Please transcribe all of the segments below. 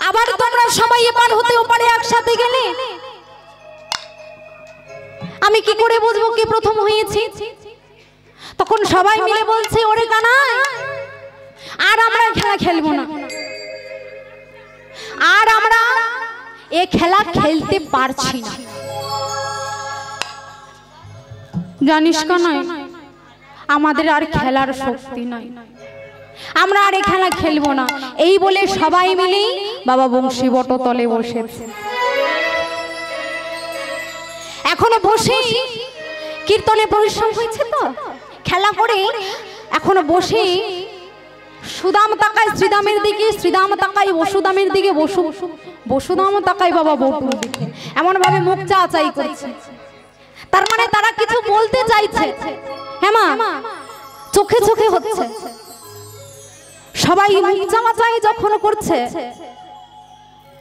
আবার তোমরা সবাই এপার হতে ওপারে একসাথে গেলে আমি কি করে বুঝবো কে প্রথম হয়েছে? তখন সবাই মিলে বলছে, ওরে কানাই, আর আমরা খেলা খেলবো না, আর আমরা এ খেলা খেলতে পারছি না। জানিস কানাই, আমাদের আর খেলার শক্তি নাই, আমরা আর এ খেলা খেলবো না। এই বলে সবাই মিলে বাবা বংশী বটতলে বসেছে। এখনো বসে কীর্তনে পরিশ্রম হয়েছে তো খেলা করে, এখনো বসে সুদাম তাকায় শ্রীদামের দিকে, শ্রীদাম তাকায় বসুদামের দিকে, বসুদাম তাকায় বাবা বটুর দিকে, এমন ভাবে মুখ চাচাই করছে। তার মানে তারা কিছু বলতে চাইছে, হ্যাঁ মা, চোখে চোখে হচ্ছে। সবাই মুখ চাচাই যখন করছে,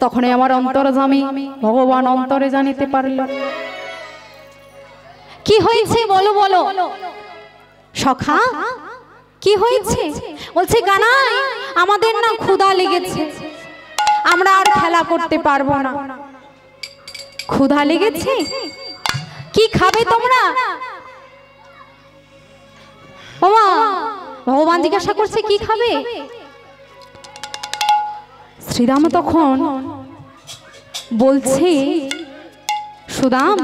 তখনই আমার অন্তর্যামী ভগবান অন্তরে জানিতে পারল। কি হয়েছে বলো বলো সখা, কি হয়েছে? বলছে, কানাই, আমাদের না ক্ষুধা লেগেছে, আমরা আর খেলা করতে পারবো না। ক্ষুধা লেগেছে? কি খাবে তোমরা? ওমা, ভগবান জিজ্ঞাসা করছে কি খাবে? শ্রীরাম তখন বলছে, সুদাম,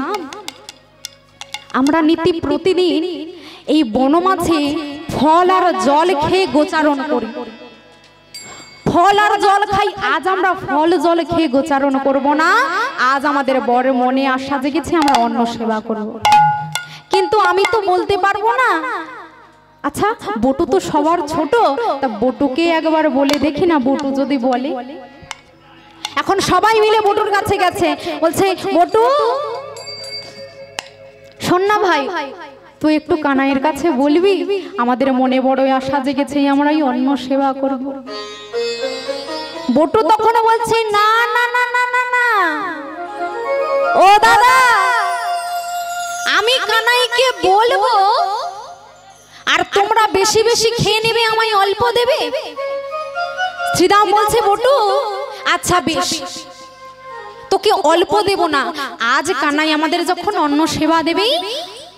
আমরা নীতি প্রতিদিন এই বনমাঝে ফল আর জল খেয়ে গোচারণ করি, ফল আর জল খাই। আজ আমরা ফল জল খেয়ে গোচারণ করব না, আজ আমাদের বড় মনে আশা জেগেছে আমরা অন্ন সেবা করব। কিন্তু আমি তো বলতে পারবো না। আচ্ছা, বটু তো সবার ছোট, তা বটুকে একবার বলে দেখি না, বটু যদি বলে। এখন সবাই মিলে বটুর কাছে গেছে, বলছে, বটু শোন না ভাই, তুই একটু কানাইয়ের কাছে বলবি, আমাদের মনে বড় আশা জেগেছে আমরা এই অন্ন সেবা করব। বটু তখন বলছে, না না না না না না, ও দাদা, আমি কানাইকে বলবো আর তোমরা বেশি বেশি খেয়ে নেবে, আমায় অল্প দেবে। শ্রীরাম বলছে, বটু আচ্ছা বেশ, তোকে অল্প দেব না, আজ কানাই আমাদের যখন অন্ন সেবা দেবে,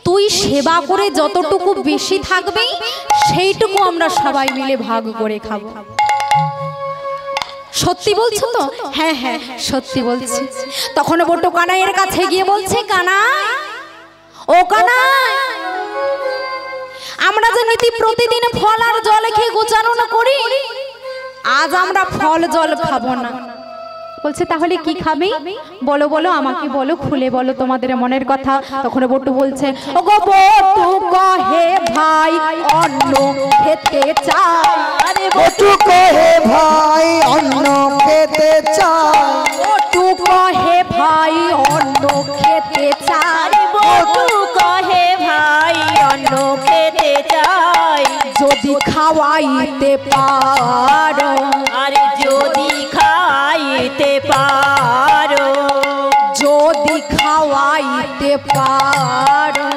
তুই সেবা করে যতটুকু বেশি থাকবে সেইটুকু আমরা সবাই মিলে ভাগ করে খাবো। সত্যি বলছো তো? হ্যাঁ হ্যাঁ সত্যি বলছি। তখন বটু কানাইয়ের কাছে গিয়ে বলছে, কানাই, ও কানাই, আমরা যে নীতি প্রতিদিন ফল আর জল খেয়ে গোচারণ করি, আজ আমরা ফল জল খাবো না। বলছে, তাহলে কি খাবে? বলো বলো, আমাকে বলো, খুলে বলো তোমাদের মনের কথা। তখন বটু বলছে, ও গো বটু কহে ভাই অন্ন খেতে চাই, আরে বটু কহে ভাই অন্ন খেতে চাই, বটু কহে ভাই অন্ন খেতে চাই, বটু কহে ভাই অন্ন খেতে চাই, যদি খাওয়াইতে পারো, আরে যদি খাইতে পারো, যদি খাওয়াইতে পারো,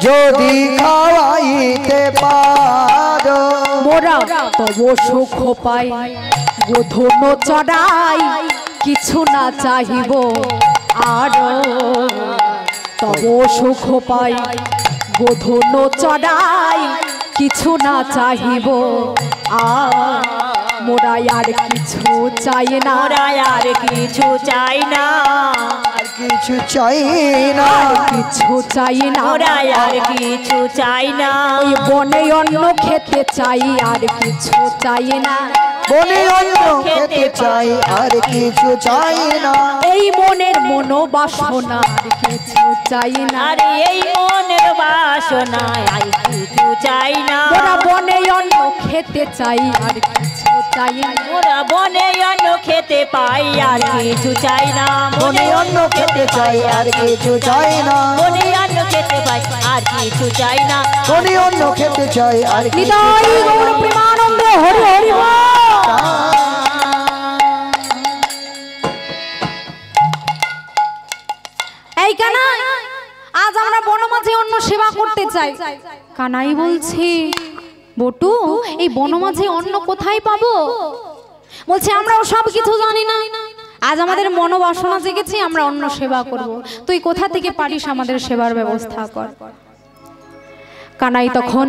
যদি খাওয়াইতে পারো, মোরা তব সুখ পাই, গোধন চড়াই কিছু না চাহিব আর, তব সুখ পাই, গোধন চড়াই কিছু না চাহিব আর, মোরা আর কিছু চাই না, মোরা আর কিছু চাই না, আর কিছু চাই না, কিছু চাই না, মোরা আর কিছু চাই না, ওই বনে অন্ন খেতে চাই আর কিছু চাই না, বনে অন্ন খেতে চাই আর কিছু চাই না, এই মনের মনোবাসনা আর কিছু চাই না, আরে এই মনের বাসনা আর কিছু চাই না, মোরা বনে অন্ন খেতে চাই আর কিছু চাই না, মোরা বনে অন্ন খেতে পাই আর কিছু চাই না, বনে অন্ন খেতে চাই আর কিছু চাই না, বনে অন্ন খেতে পাই আর কিছু চাই না, বনে অন্ন খেতে চাই আর কিছু নিতাই গৌর প্রেমানন্দে হরি হরি বল। এই কানাই, আজ আমরা বনমাঝে অন্ন সেবা করতে চাই। কানাই বলছে, বটু এই বনমাঝে অন্ন কোথায় পাবো? বলছে আমরাও সব কিছু জানি না, আজ আমাদের মনোবাসনা জেগেছে, আমরা অন্য সেবা করব, তুই কোথা থেকে পারিস আমাদের সেবার ব্যবস্থা কর। কানাই তখন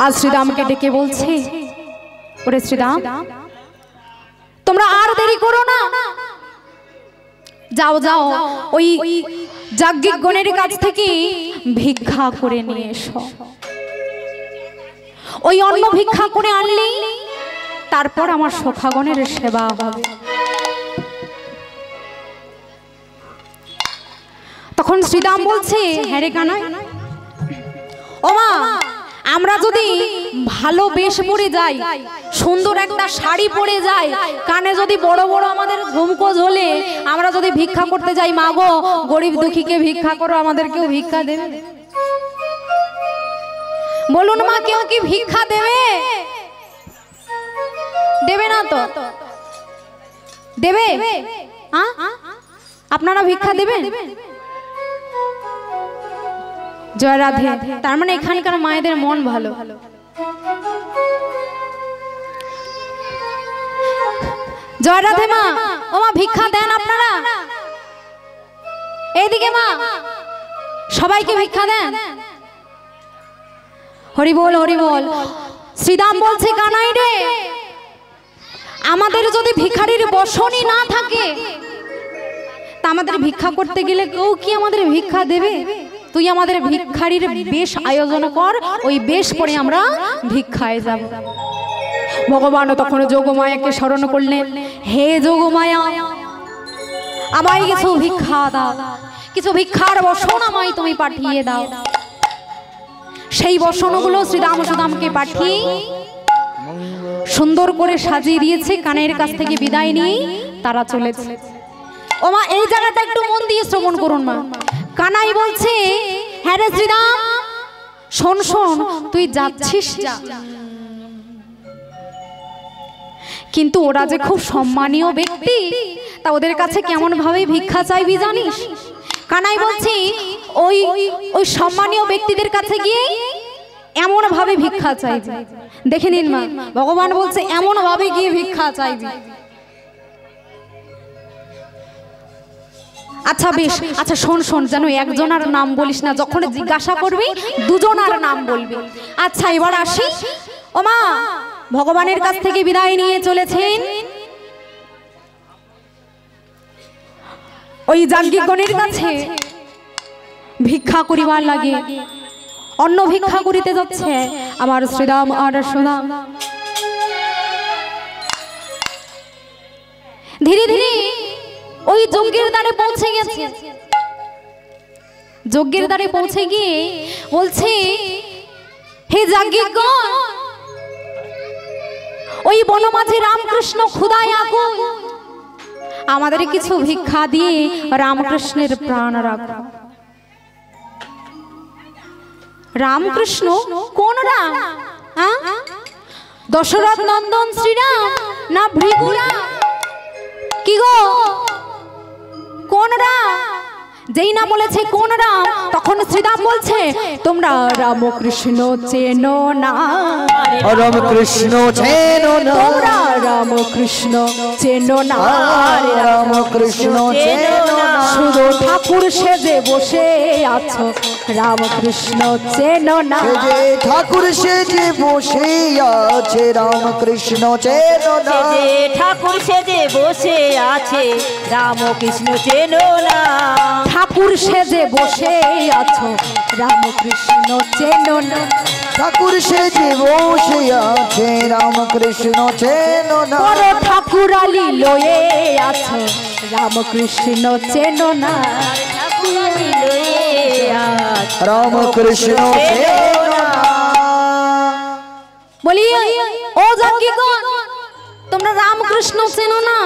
আজ শ্রীরামকে ডেকে বলছে, ওরে শ্রীরাম, তোমরা আর দেরি করো না, যাও যাও ওই যাজ্ঞিকগণের কাছ থেকে ভিক্ষা করে নিয়ে এসো। ওই অন্ন ভিক্ষা করে আনলেই তারপর আমার সখাগণের সেবা হবে। তখন শ্রীরাম বলছে, হ্যাঁ রে কানাই, ও মা, আমরা যদি ভালো বেশ পরে যাই, সুন্দর একটা শাড়ি পরে যাই, কানে যদি বড় বড় আমাদের ঝুমকো ঝোলে, আমরা যদি ভিক্ষা করতে যাই, মা গো গরিব দুঃখীকে ভিক্ষা করো, আমাদেরকেও ভিক্ষা দেবে? বলুন মা, কেউ কি ভিক্ষা দেবে? দেবে না তো? দেবে? আপনারা ভিক্ষা দেবেন? জয় রাধে। তার মানে এখানকার মায়েদের মন ভালো। জয় রাধে মা। ও মা, ভিক্ষা দেন আপনারা? এইদিকে মা, সবাইকে ভিক্ষা দেন। হরি বল, হরি বল। শ্রীরাম বলছে, কানাই রে, আমাদের যদি ভিখারির বসনই না থাকে, তা আমাদের ভিক্ষা করতে গেলে কেউ কি আমাদের ভিক্ষা দেবে? তুই আমাদের ভিক্ষারির বেশ আয়োজন কর, ওই বেশ পরে আমরা ভিক্ষায় যাব। ভগবান তখন যোগমায়াকে স্মরণ করলেন, হে যোগমায়া, আমায় কিছু ভিক্ষা দাও, কিছু ভিক্ষার বসন আমায় তুমি পাঠিয়ে দাও। সেই বসনগুলো শ্রীরাম সুদামকে পাঠিয়ে সুন্দর করে সাজিয়ে দিয়েছে। কানের কাছ থেকে বিদায় নিয়ে তারা চলেছে। ও মা, এই জায়গাটা একটু মন দিয়ে শ্রবণ করুন মা। কানাই বলছে, হ্যাঁ রে শ্রীরাম, শোন শোন, তুই যাচ্ছিস যা, কিন্তু ওরা যে খুব সম্মানীয় ব্যক্তি, তা ওদের কাছে কেমন ভাবে ভিক্ষা চাইবি জানিস? কানাই বলছি, ওই ওই সম্মানীয় ব্যক্তিদের কাছে গিয়ে এমন ভাবে ভিক্ষা চাইবি। দেখে নিন মা, ভগবান বলছে এমন ভাবে গিয়ে ভিক্ষা চাইবি। আচ্ছা বেশ, আচ্ছা শোন শোন, যেন একজনের নাম বলিস না, যখন জিজ্ঞাসা করবি দুজনার নাম বলবি। আচ্ছা এবার আসি। ও মা, ভগবানের কাছ থেকে বিদায় নিয়ে চলেছেন। ওই যাজ্ঞিকগণের কাছে ভিক্ষা করিবার লাগে, অন্ন ভিক্ষা করিতে যাচ্ছে আমার শ্রীরাম আর সুদাম। ধীরে ধীরে ওই যজ্ঞের দ্বারে পৌঁছে গেছে। যজ্ঞের দ্বারে পৌঁছে গিয়ে বলছে, হে যাজ্ঞিকগণ, ওই বনমাঝে রামকৃষ্ণ ক্ষুধায় আকুল, আমাদের কিছু ভিক্ষা দিয়ে রামকৃষ্ণের প্রাণ রাখো। রামকৃষ্ণ কোন রাম? দশরথ নন্দন শ্রীরাম না ভৃগুরাম? কি গো, কোন রাম? যেই না বলেছে কোন রাম, তখন শ্রীরাম বলছে, তোমরা রামকৃষ্ণ চেনো না, রামকৃষ্ণ চেনো না, তোমরা রামকৃষ্ণ চেনো না, রামকৃষ্ণ চেনো না, শুধু ঠাকুর সেজে বসে আছো, রামকৃষ্ণ চেনো না, যে ঠাকুর সেজে বসে আছে, রামকৃষ্ণ চেনো না, যে ঠাকুর সেজে বসে আছে, রামকৃষ্ণ চেনো না, ঠাকুর সেজে বসে আছো, রামকৃষ্ণ চেনো না, ঠাকুর সেজে বসে আছে, রামকৃষ্ণ চেনো না, বড় ঠাকুরালি লয়ে আছো, রামকৃষ্ণ চেনো না, ঠাকুরালি লয়ে আছো, রামকৃষ্ণ চেনো না। বলি, ও যাজ্ঞিকগণ, তোমরা রামকৃষ্ণ চেনো না,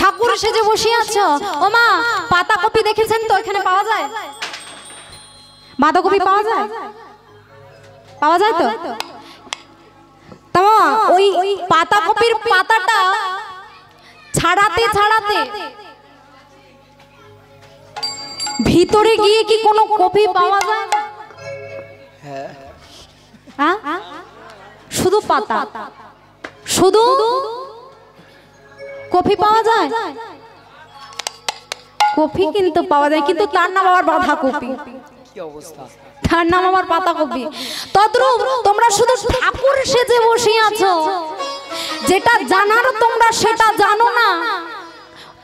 ঠাকুর সেজে বসে আছো। ও মা, পাতাকপি দেখেছেন তো? এখানে পাওয়া যায়? বাঁধাকপি পাওয়া যায়? পাওয়া যায় তো? তা ওই পাতাকপির পাতাটা ছাড়াতে ছাড়াতে ভিতরে গিয়ে কি কোনো কপি পাওয়া যায়? হ্যাঁ, শুধু পাতা, শুধু কফি পাওয়া যায়, কফি কিন্তু পাওয়া যায়, কিন্তু তার নাম আবার বাঁধাকপি, তার নাম আবার পাতাকপি। তদ্রূপ তোমরা শুধু ঠাকুর সেজে বসে আছো, যেটা জানার তোমরা সেটা জানো না।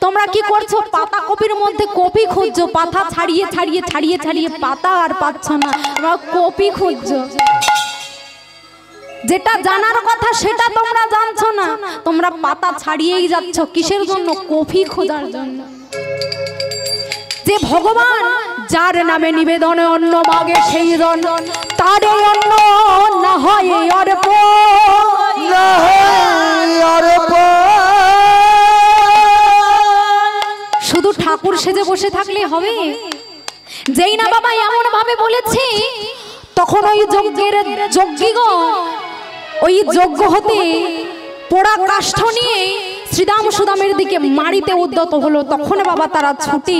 তোমরা কি করছো? পাতাকপির মধ্যে কপি খুঁজছো, পাতা ছাড়িয়ে ছাড়িয়ে ছাড়িয়ে ছাড়িয়ে পাতা আর পাচ্ছ না, তোমরা কপি খুঁজছো। যেটা জানার কথা সেটা তোমরা জানছো না, তোমরা পাতা ছাড়িয়েই যাচ্ছ। কিসের জন্য? কফি খোঁজার জন্য। যে ভগবান যার নামে নিবেদনে অন্ন মাগে সেই জন, তারে অন্ন না হয় অর্পণ, না হয় অর্পণ। শুধু ঠাকুর সেজে বসে থাকলে হবে? যেই না বাবা এমন ভাবে বলেছে, তখন ওই যজ্ঞের যজ্ঞিগণ ওই যজ্ঞ হতে পোড়া কাষ্ঠ নিয়ে শ্রীদাম সুদামের দিকে মারিতে উদ্যত হলো। তখন বাবা তারা ছুটে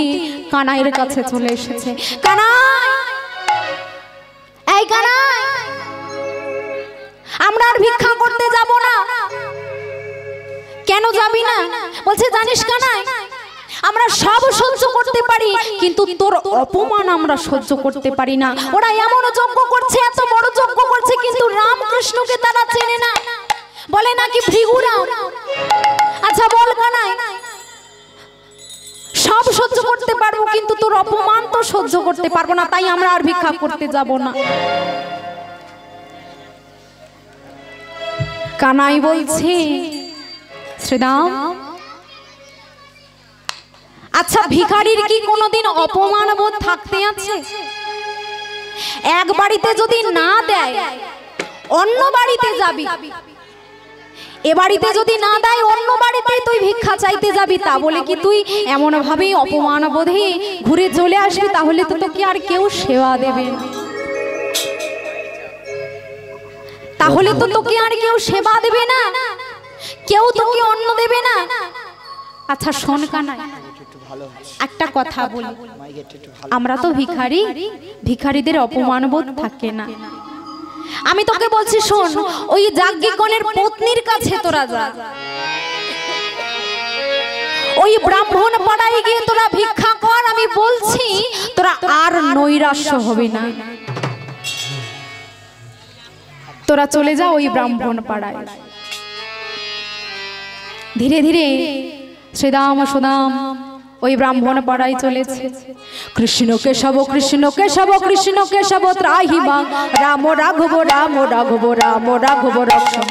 কানাইয়ের কাছে চলে এসেছে। কানাই, এই কানাই, আমরা আর ভিক্ষা করতে যাব না। কেন যাবি না? বলছে জানিস কানাই, আমরা সব সহ্য করতে পারি, কিন্তু তোর অপমান আমরা সহ্য করতে পারি না। ওরা এমন যজ্ঞ করছে, এত বড় যজ্ঞ করছে, কিন্তু রামকৃষ্ণকে তারা চেনে না, বলে নাকি ভৃগুরাম। আচ্ছা বল কানাই, সব সহ্য করতে পারবো, কিন্তু তোর অপমান তো সহ্য করতে পারবো না, তাই আমরা আর ভিক্ষা করতে যাব না। কানাই বলছে শ্রীরাম, আচ্ছা ভিখারির কি কোনোদিন অপমান বোধ থাকতে আছে? এক বাড়িতে যদি না দেয় অন্য বাড়িতে যাবি, এ বাড়িতে যদি না দেয় অন্য বাড়িতে তুই ভিক্ষা চাইতে যাবি, তা বলে কি তুই এমন ভাবে অপমান বোধে ঘুরে চলে আসবি? তাহলে তো তোকে আর কেউ সেবা দেবে, তাহলে তো তোকে আর কেউ সেবা দেবে না, কেউ তোকে অন্ন দেবে না। আচ্ছা শোন কানাই, একটা কথা বলি, আমরা তো ভিখারি, ভিখারিদের অপমান বোধ থাকে না। আমি তোকে বলছি শোন, ওই যাজ্ঞিকগণের পত্নীর কাছে তোরা যা, ওই ব্রাহ্মণ পাড়ায় গিয়ে তোরা ভিক্ষা কর। আমি বলছি তোরা আর নৈরাশ্য হবে না, তোরা চলে যা ওই ব্রাহ্মণ পাড়ায়। ধীরে ধীরে শ্রীদাম সুদাম ওই ব্রাহ্মণ পাড়ায় চলেছে। কৃষ্ণ কেশব কৃষ্ণ কেশব কৃষ্ণ কেশব ত্রাহিমা, রাম রাঘব রাম রাঘব রাম রাঘব রক্ষম।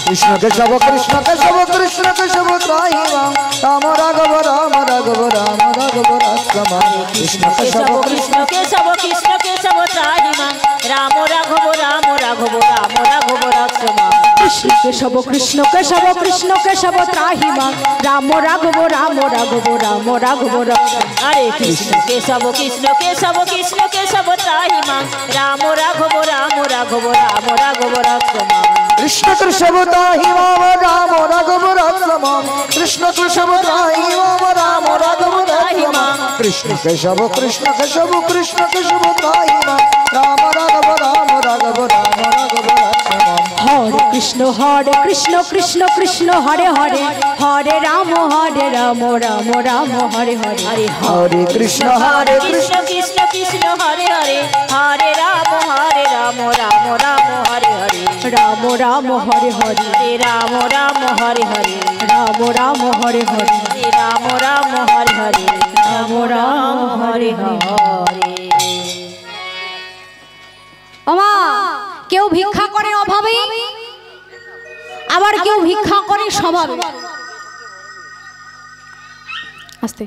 কৃষ্ণ কেশব কৃষ্ণ কেশব কৃষ্ণ কেশব ত্রাহিমা, রাম রাঘব রাম রাঘব রাম রাঘব রক্ষম। কৃষ্ণ কেশব কৃষ্ণ কেশব কৃষ্ণ কেশব ত্রাহিমা, রাম রাঘব রাম রাঘব রাম রাঘব রক্ষম। কৃষ্ণ কেশব কৃষ্ণ কেশব কৃষ্ণ কেশব ত্রাহিমা, রাম রাঘব রাম রাঘব রাম রাঘব রক্ষম। হরে কৃষ্ণ কেশব কৃষ্ণ কেশব কৃষ্ণ কেশব ত্রাহিমা, রাম রাঘব রাম রাঘব রাম রাঘব রক্ষম। কৃষ্ণ কেশব ত্রাহিমা, রাম রাঘব রক্ষম। কৃষ্ণ কেশব ত্রাহিমা, রাম রাঘব রক্ষম। কৃষ্ণ কেশব কৃষ্ণ কেশব কৃষ্ণ কেশব ত্রাহিমা, রাম রাঘব রাম রাঘব রাম রাঘব রক্ষম। হরে কৃষ্ণ কৃষ্ণ কৃষ্ণ হরে হরে, হরে রাম রাম রাম হরে হরে। হরে হরে কৃষ্ণ কৃষ্ণ কৃষ্ণ কৃষ্ণ হরে হরে, হরে রাম রাম রাম হরে হরে। রাম রাম হরে হরে, হরে রাম রাম হরে হরে, রাম রাম হরে হরে, হরে রাম রাম হরে হরে, রাম রাম হরে হরে। ওমা, কেউ ভিক্ষা করে অভাবে, আবার কেউ ভিক্ষা করে স্বভাবে। আস্তে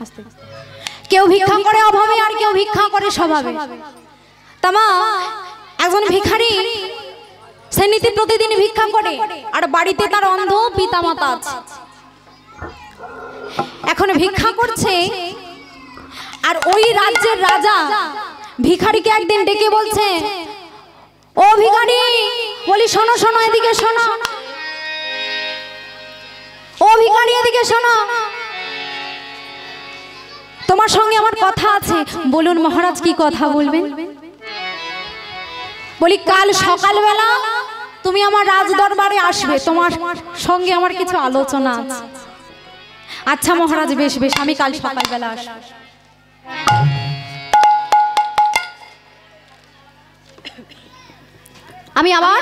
কেউ ভিক্ষা করে অভাবে, আর কেউ ভিক্ষা করে স্বভাবে। তামা একজন ভিখারি, সে নীতি প্রতিদিন ভিক্ষা করে, আর বাড়িতে তার অন্ধ পিতা মাতা আছে। এখন ভিক্ষা করছে, আর ওই রাজ্যের রাজা ভিখারিকে একদিন ডেকে বলছে, ও ভিখারি, বলি শোনো শোনো, এদিকে শোনো, ও ভিখারি এদিকে শোনো, তোমার সঙ্গে আমার কথা আছে। বলুন মহারাজ, কি কথা বলবেন? বলি কাল সকালবেলা তুমি আমার রাজ দরবারে আসবে, তোমার সঙ্গে আমার কিছু আলোচনা আছে। আচ্ছা মহারাজ, বেশ বেশ, আমি কাল সকালবেলা আসবো। আমি আবার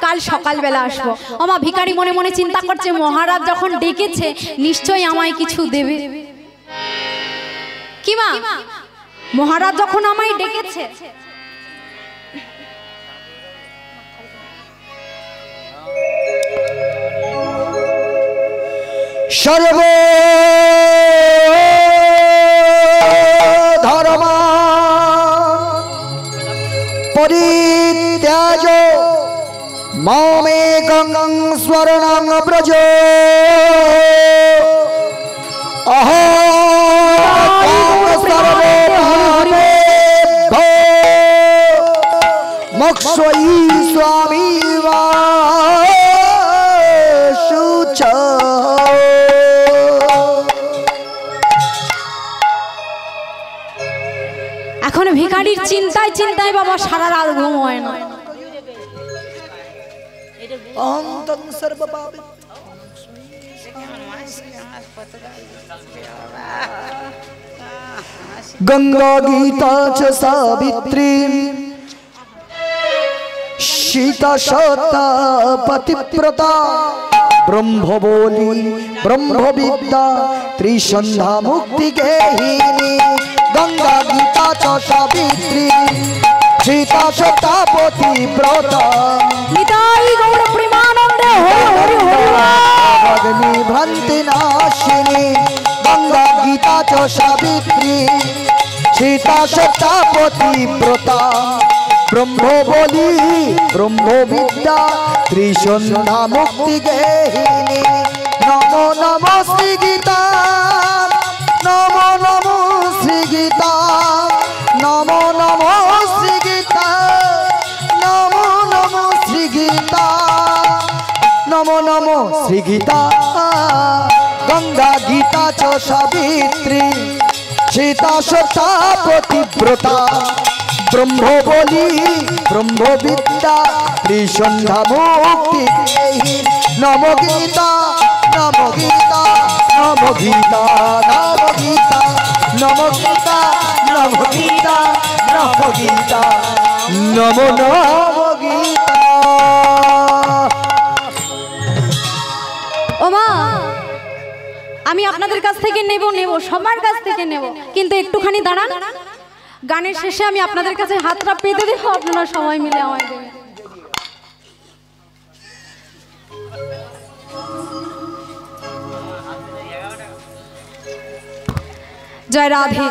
কাল সকালবেলা আসবো। আমার ভিখারি মনে মনে চিন্তা করছে, মহারাজ যখন ডেকেছে নিশ্চয়ই আমায় কিছু দেবে। কি মা, মহারাজ যখন আমায় ডেকেছে, সর্ব ধর্ম পরিত্যাজ মামেকং স্মরণং ব্রজ অহং সর্বপাপেভ্যো মোক্ষয়ী স্বামী শুচ। এখন ভিখারির চিন্তায় চিন্তায় বাবা সারা রাত ঘুম হয় না। গঙ্গা গীতা চ সাবিত্রী সীতা সতা পতিব্রতা ব্রহ্মবলি ব্রহ্মবিদ্যা ত্রিসন্ধ্যা মুক্তি গেহিনী। গঙ্গা গীতা চ সাবিত্রী সীতা সতা পতিব্রতা নিতাই গৌর প্রেমানন্দে হরি হরি হরি অগ্নি ভ্রান্তি নাশিনী। গঙ্গা গীতা চ সাবিত্রী সীতা সতা পতিব্রতা ব্রহ্মবলি ব্রহ্মবিদ্যা ত্রিসন্ধ্যা মুক্তি গেহিনী। নমো নমো শ্রী গীতা, নমো নমো শ্রী গীতা, নমো নমো শ্রী গীতা, নমো নমো শ্রী গীতা, নমো নমো শ্রী গীতা। গঙ্গা গীতা চ সাবিত্রী সীতা সতা পতিব্রতা ব্রহ্মবলি ব্রহ্মবিদ্যা ত্রিসন্ধ্যা মুক্তি। নম গীতা নম গীতা নম গীতা নম গীতা নম গীতা নম গীতা নম গীতা নম নম গীতা। ও মা, আমি আপনাদের কাছ থেকে নেব সবার কাছ থেকে নেব, কিন্তু একটুখানি দাঁড়ান। গানের শেষে আমি আপনাদের কাছে হাতটা পেতে দেবো, আপনারা সবাই মিলে আমায় দেবেন। জয় রাধে।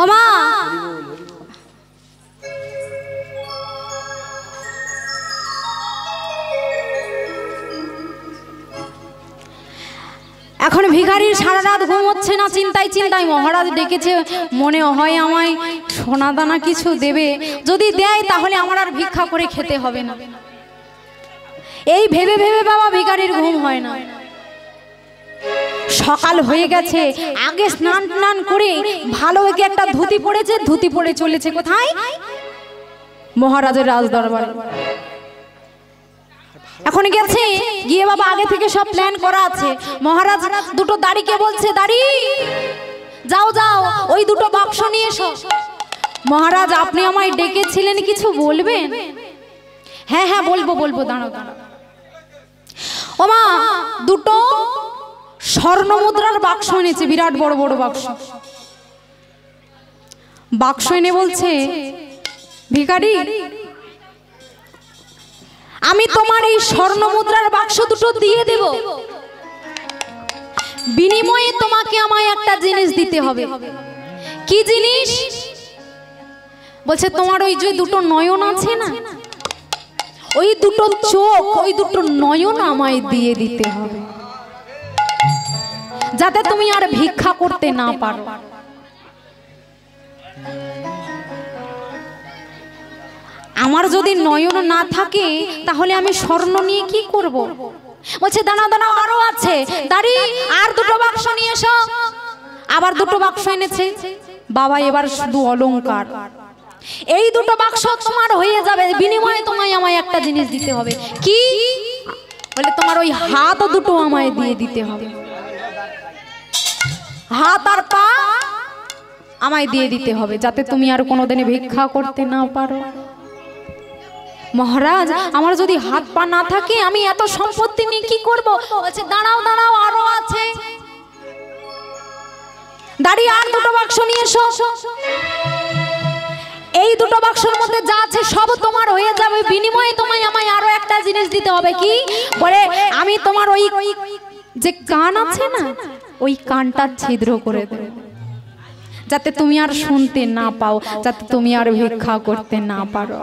ও মা, এখন ভিখারির সারা রাত ঘুম হচ্ছে না, চিন্তায় চিন্তায়। মহারাজ ডেকেছে, মনে হয় আমায় সোনা দানা কিছু দেবে, যদি দেয় তাহলে আমার আর ভিক্ষা করে খেতে হবে না। এই ভেবে ভেবে বাবা ভিখারির ঘুম হয় না। সকাল হয়ে গেছে, আগে স্নান টান করে ভালো একটা ধুতি পরেছে, ধুতি পরে চলেছে কোথায়? মহারাজের রাজ দরবারে। এখন গেছে, গিয়ে বাবা আগে থেকে সব প্ল্যান করা আছে। মহারাজ দুটো দাড়িকে বলছে, দাড়ি যাও যাও ওই দুটো বাক্স নিয়ে এসো। মহারাজ আপনি আমায় ডেকেছিলেন, কিছু বলবেন? হ্যাঁ হ্যাঁ বলবো বলবো, দাঁড়াও দাঁড়াও। ও মা, দুটো স্বর্ণ মুদ্রার বাক্স এনেছে, বিরাট বড় বড় বাক্স। বাক্স এনে বলছে, ভিখারি আমি তোমার এই স্বর্ণ মুদ্রার বাক্স দুটো দিয়ে দেব, বিনিময়ে তোমাকে আমায় একটা জিনিস দিতে হবে। কি জিনিস? বলছে তোমার ওই যে দুটো নয়ন আছে না, ওই দুটো চোখ, ওই দুটো নয়ন আমায় দিয়ে দিতে হবে, যাতে তুমি আর ভিক্ষা করতে না পারো। আমার যদি নয়ন না থাকে তাহলে আমি স্বর্ণ নিয়ে কি করব? বলছে দাঁড়াও দাঁড়াও, আরো আছে, দাঁড়ি আর দুটো বাক্স নিয়ে এসো। আবার দুটো বাক্স এনেছে। বাবা এবার শুধু অলংকার, এই দুটো বাক্স তোমার হয়ে যাবে, বিনিময়ে তোমায় আমায় একটা জিনিস দিতে হবে। কি বলে? তোমার ওই হাত দুটো আমায় দিয়ে দিতে হবে, হাত আর পা আমায় দিয়ে দিতে হবে, যাতে তুমি আর কোনোদিনে ভিক্ষা করতে না পারো। মহারাজ, আমার যদি হাত পা না থাকে আমি এত সম্পত্তি নিয়ে কি করব? বলছে দাঁড়াও দাঁড়াও, আরো আছে। দাঁড়িয়ে আর দুটো বাক্স নিয়ে এসো। এই দুটো বাক্সের মধ্যে যা আছে সব তোমার হয়ে যাবে, বিনিময়ে তোমায় আমায় আরো একটা জিনিস দিতে হবে। কি বলে? আমি তোমার ওই যে কান আছে না, ওই কানটা ছিদ্র করে দেব, যাতে তুমি আর শুনতে না পাও, যাতে তুমি আর ভিক্ষা করতে না পারো।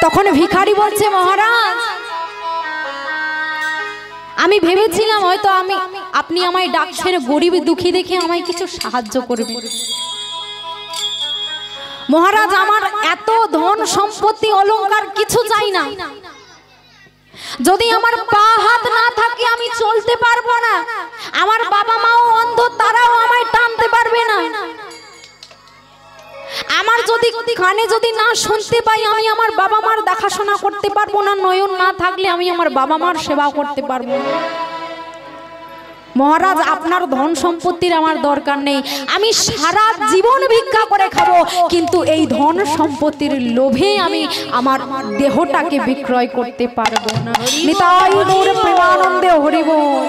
তখন ভিখারি বলছে, মহারাজ, আমি ভেবেছিলাম হয়তো আপনি আমায় ডাকছেন গরিব দুঃখী দেখে আমায় কিছু সাহায্য করবে। মহারাজ, আমার এত ধন সম্পত্তি অলংকার কিছু চাই না। যদি আমার পা হাত না থাকে আমি চলতে পারবো না, আমার বাবা মাও অন্ধ, তারাও আমায় টানতে পারবে না। আমার যদি কানে যদি না শুনতে পাই আমি আমার বাবা মার দেখাশোনা করতে পারবো না, নয়ন না থাকলে আমি আমার বাবা মার সেবা করতে পারবো না। মহারাজ, আপনার ধন সম্পত্তির আমার দরকার নেই, আমি সারা জীবন ভিক্ষা করে খাবো, কিন্তু এই ধন সম্পত্তির লোভে আমি আমার দেহটাকে বিক্রয় করতে পারবো না। নিতাই গৌর প্রেমানন্দে হরি বল।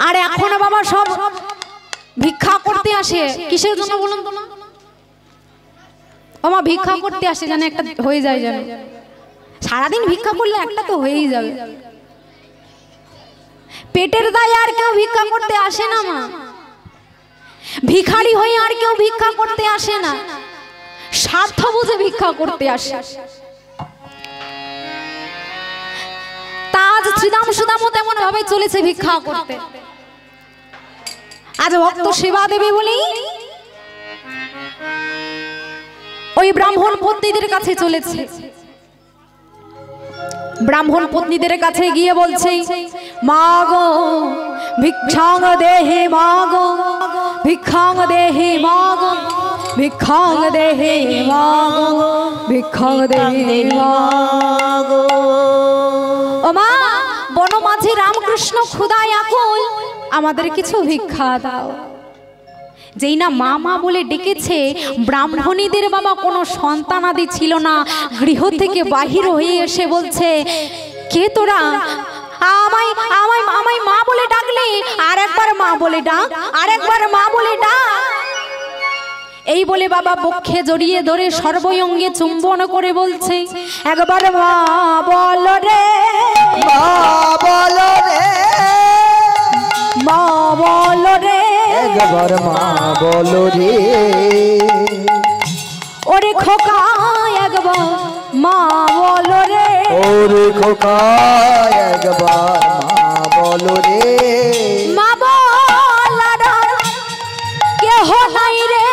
আর এখন বাবা সব ভিক্ষা করতে আসে কিসের জন্য বলুন তো? ওমা ভিক্ষা করতে আসে যেন একটা হয়ে যায়, যেন সারাদিন ভিক্ষা করলে একটা তো হয়েই যাবে। পেটের দায়ে আর কেউ ভিক্ষা করতে আসে না মা, ভিখারি হয়ে আর কেউ ভিক্ষা করতে আসে না, স্বার্থ বুঝে ভিক্ষা করতে আসে। তা আজ শ্রীদাম সুদামও তেমন ভাবে চলেছে ভিক্ষা করতে। আজ ভক্ত সেবা দেবে বলেই ওই ব্রাহ্মণ পত্নীদের কাছে চলেছে। ব্রাহ্মণ পত্নীদের কাছে গিয়ে বলছে, মাগো ভিক্ষাং দেহে, মাগো ভিক্ষাং দেহে, মাগো ভিক্ষাং দেহে, মাগো ভিক্ষাং দেহে, মাগো। ও মা, বনমাঝি রামকৃষ্ণ ক্ষুধায় আকুল, আমাদের কিছু ভিক্ষা দাও। যেই না মা মা বলে ডেকেছে, ব্রাহ্মণীদের বাবা কোনো সন্তানাদি ছিল না, গৃহ থেকে বাহির হয়ে এসে বলছে, কে তোরা? আমায় আমায় আমায় মা বলে ডাকলে, আর একবার মা বলে ডাক, আর একবার মা বলে ডাক। এই বলে বাবা বক্ষে জড়িয়ে ধরে সর্বঙ্গে চুম্বন করে বলছে, একবার মা বল রে, মা বল রে, মা বল রে, একবার মা বল রে, ওরে খোকা একবার মা বল রে, ওরে খোকা একবার মা বল রে, মা বলার কেহ নাই রে,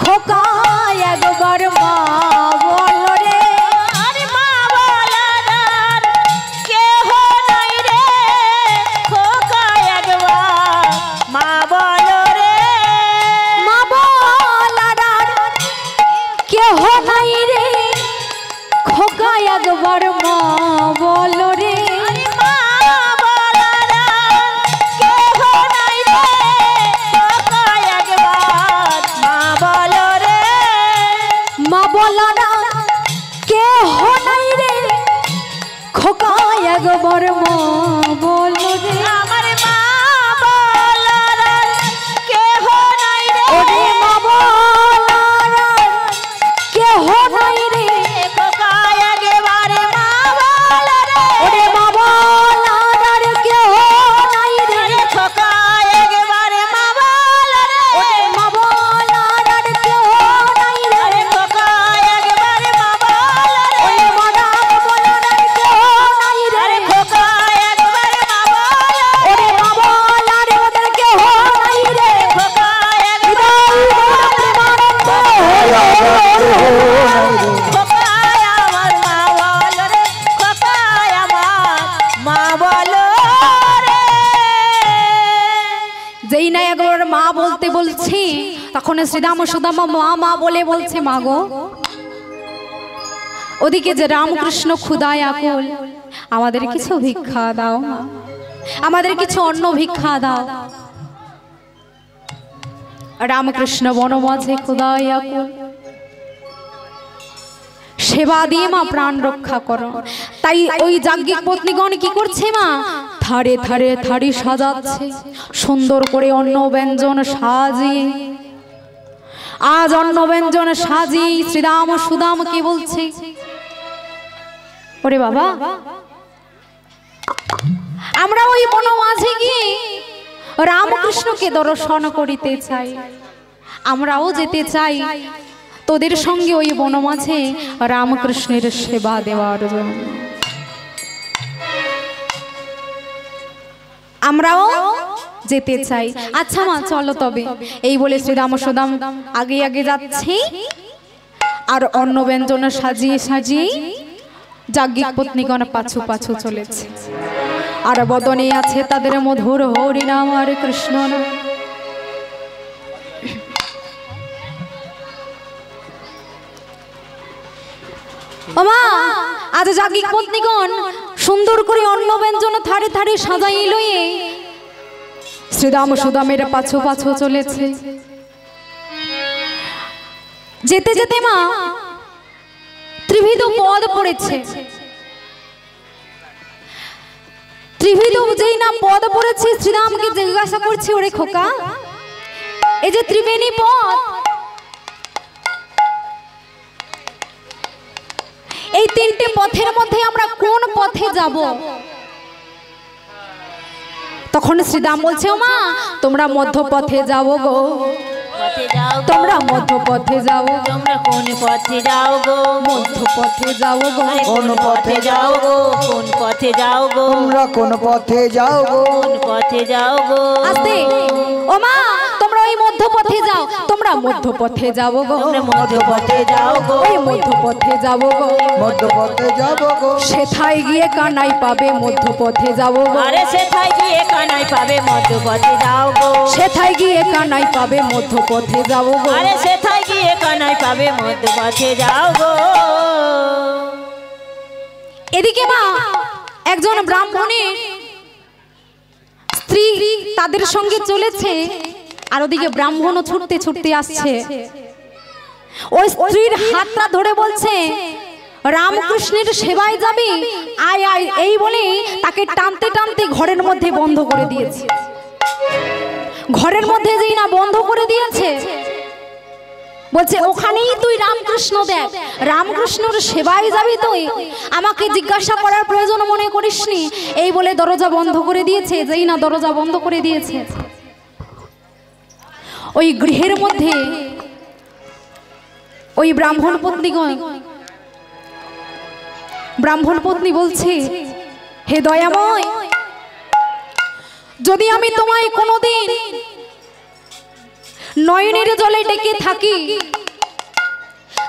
খোকা একবার মা বল রে, আরে মা বলার কেহ নাই রে, খোকা একবার মা বলো রে, মা বলার কেহ নাই রে, খোকা একবার মা বল রে, আরে মা বলার কেহ নাই রে, খোকা একবার মা বলো রে, মা বলার কেহ নাই রে, খোকা একবার মা বল রে, আমার মা বলার কেহ নাই রে, ওরে মা বলার কেহ নাই রে, খোকা একবার মা বলো রে, ওরে মা বলার কেহ নাই রে, খোকা একবার মা বলো রে, ওরে মা বলার কেহ নাই রে, খোকা একবার মা বলো রে, ওরে মা বলার কেহ নাই রে, খোকা শ্রীরাম সুদামা মা মা বলে বলছে মা গো, ওদিকে যে রামকৃষ্ণ ক্ষুধায় আকুল, আমাদের কিছু ভিক্ষা দাও, আমাদের কিছু অন্ন ভিক্ষা দাও। রামকৃষ্ণ বনমাঝে ক্ষুধায় আকুল, সেবা দিয়ে মা প্রাণ রক্ষা করো। তাই ওই যাজ্ঞিক পত্নীগণ কি করছে মা, ধারে ধারে থাড়ি সাজাচ্ছে, সুন্দর করে অন্ন ব্যঞ্জন সাজিয়ে। আজ অন্ন ব্যঞ্জন সাজিয়ে শ্রীরাম সুদাম কি বলছে, ওরে বাবা আমরা ওই বনমাঝে গিয়ে রামকৃষ্ণকে দর্শন করিতে চাই, আমরাও যেতে চাই তোদের সঙ্গে ওই বনমাঝে রামকৃষ্ণের সেবা দেওয়ার জন্য। আমরাও যেতে চাই। আচ্ছা মা চলো তবে। এই বলে শ্রীরাম সুদাম আগে আগে যাচ্ছে, আর অন্ন ব্যঞ্জন সাজিয়ে সাজিয়ে যাজ্ঞিক পত্নীগণ পাছু পাছু চলেছে। আর বদনে আছে তাদের মধুর হরিনাম আর কৃষ্ণ নাম। ওমা আজ যাজ্ঞিক পত্নীগণ সুন্দর করে অন্ন ব্যঞ্জন থারে থারে সাজাই লইয়ে শ্রীরাম সুদামের পাছু পাছু চলেছে। যেতে যেতে মা ত্রিবিধ পদ পড়েছে। ত্রিবিধ যেই না পদ পড়েছে, শ্রীরামকে জিজ্ঞাসা করছে, ওরে খোকা এই যে ত্রিবেণী পদ, এই তিনটে পথের মধ্যে আমরা কোন পথে যাব? তখন শ্রীরাম বলছে, ও মা তোমরা মধ্য পথে যাও গো, তোমরা মধ্য পথে যাও। তোমরা কোন পথে যাও গো? মধ্য পথে যাও গো। কোন পথে যাও গো? কোন পথে যাও গো? তোমরা কোন পথে যাও গো? কোন পথে যাও গো? আস্তে, ও মা তোমরা ওই মধ্য পথে যাও, তোমরা মধ্য পথে যাও গো। তোমরা মধ্য পথে যাও গো। ওই মধ্য পথে যাও গো। মধ্য পথে যাব গো। সেথায় গিয়ে কানাই পাবে, মধ্য পথে যাও গো। আরে সেথায় গিয়ে কানাই পাবে, মধ্য পথে যাও গো। সেথায় গিয়ে কানাই পাবে, মধ্য পথে যাও গো। আরে সেথায় গিয়ে কানাই পাবে, মধ্য পথে যাও গো। এদিকে মা একজন ব্রাহ্মণের স্ত্রী তাদের সঙ্গে চলেছে, আর ওদিকে ব্রাহ্মণও ছুটতে ছুটতে আসছে। ওই স্ত্রীর হাতটা ধরে বলছে, রামকৃষ্ণের সেবায় যাবি, আয় আয়, এই বলে তাকে টানতে টানতে ঘরের মধ্যে বন্ধ করে দিয়েছে। ঘরের মধ্যে যেই না বন্ধ করে দিয়েছে, বলছে ওখানেই তুই রামকৃষ্ণ দেখ, রামকৃষ্ণর সেবায় যাবি তুই, আমাকে জিজ্ঞাসা করার প্রয়োজন মনে করিসনি, এই বলে দরজা বন্ধ করে দিয়েছে। যেই না দরজা বন্ধ করে দিয়েছে, ওই গৃহের মধ্যে ওই ব্রাহ্মণ পত্নী বলছে, হে দয়াময়, যদি আমি তোমায় কোনোদিন নয়নের জলে ডেকে থাকি,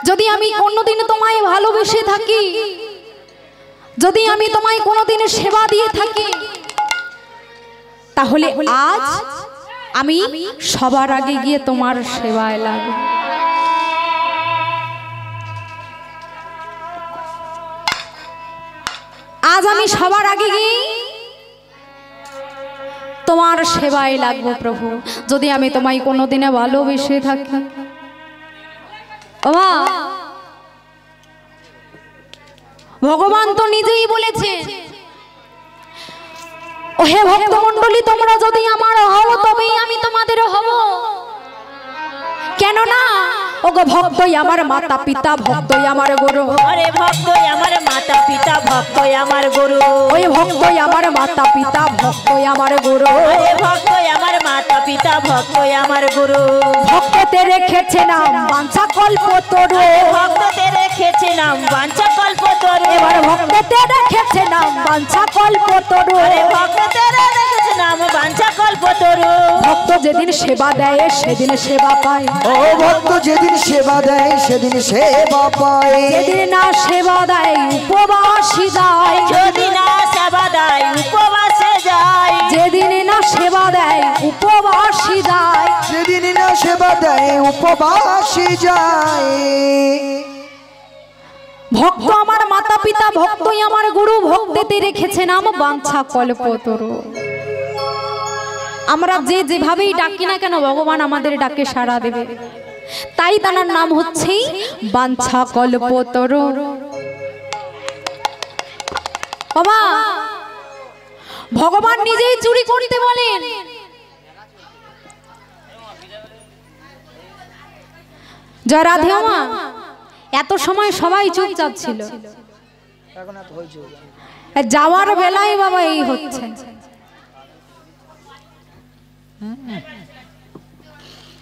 যদি আমি কোনোদিন তোমায় ভালোবেসে থাকি, যদি আমি তোমায় কোনোদিন সেবা দিয়ে থাকি, তাহলে আজ আমি সবার আগে গিয়ে তোমার সেবায় লাগব। আজ আমি সবার আগে গিয়ে তোমার সেবায় লাগবো প্রভু, যদি আমি তোমায় কোনোদিনে ভালোবেসে থাকি। ওমা ভগবান তো নিজেই বলেছে, ও হে ভক্তমণ্ডলী, তোমরা যদি আমার হও তবেই আমি তোমাদের হব। কেননা ওগো ভক্তই আমার মাতা পিতা, ভক্তই আমার গুরু। আরে ভক্তই আমার মাতা পিতা, ভক্তই আমার গুরু। ওই ভক্তই আমার মাতা পিতা, ভক্তই আমার গুরু। আরে ভক্তই আমার মাতা পিতা, ভক্তই আমার গুরু। ভক্ততে রেখেছে নাম বাঞ্ছা কল্প তরু, ভক্ততে রেখেছে নাম বাঞ্ছা কল্প তরু। এবার ভক্ততে রেখেছে নাম বাঞ্ছা কল্প তরু। আরে ভক্ততে রেখেছে নাম বাঞ্ছা কল্প তরু। ভক্ত যেদিন সেবা দেয় সেদিন সেবা পায়, ও ভক্ত যেদিন সেবা দেয় সেদিন সেবা পায়। যেদিন না সেবা দেয় উপবাসী যায়, যদি না সেবা দেয় উপবাসে যায়, যেদিন না সেবা দেয় উপবাসী যায়, যেদিন না সেবা দেয় উপবাসী যায়। ভক্ত আমার মাতা পিতা, ভক্তই আমার গুরু, ভক্তিতে রেখেছে নাম বাঞ্ছা কল্পতরু। আমরা যে যেভাবেই ডাকি না কেন ভগবান আমাদের ডাকে সাড়া দেবে, তাই তার নাম হচ্ছে বাঞ্ছা কল্পতরু। বাবা ভগবান নিজেই চুরি করতে বলেন। জয় রাধে মা। এত সময় সবাই চুপচাপ ছিল, যাওয়ার বেলায় বাবা এই হচ্ছে।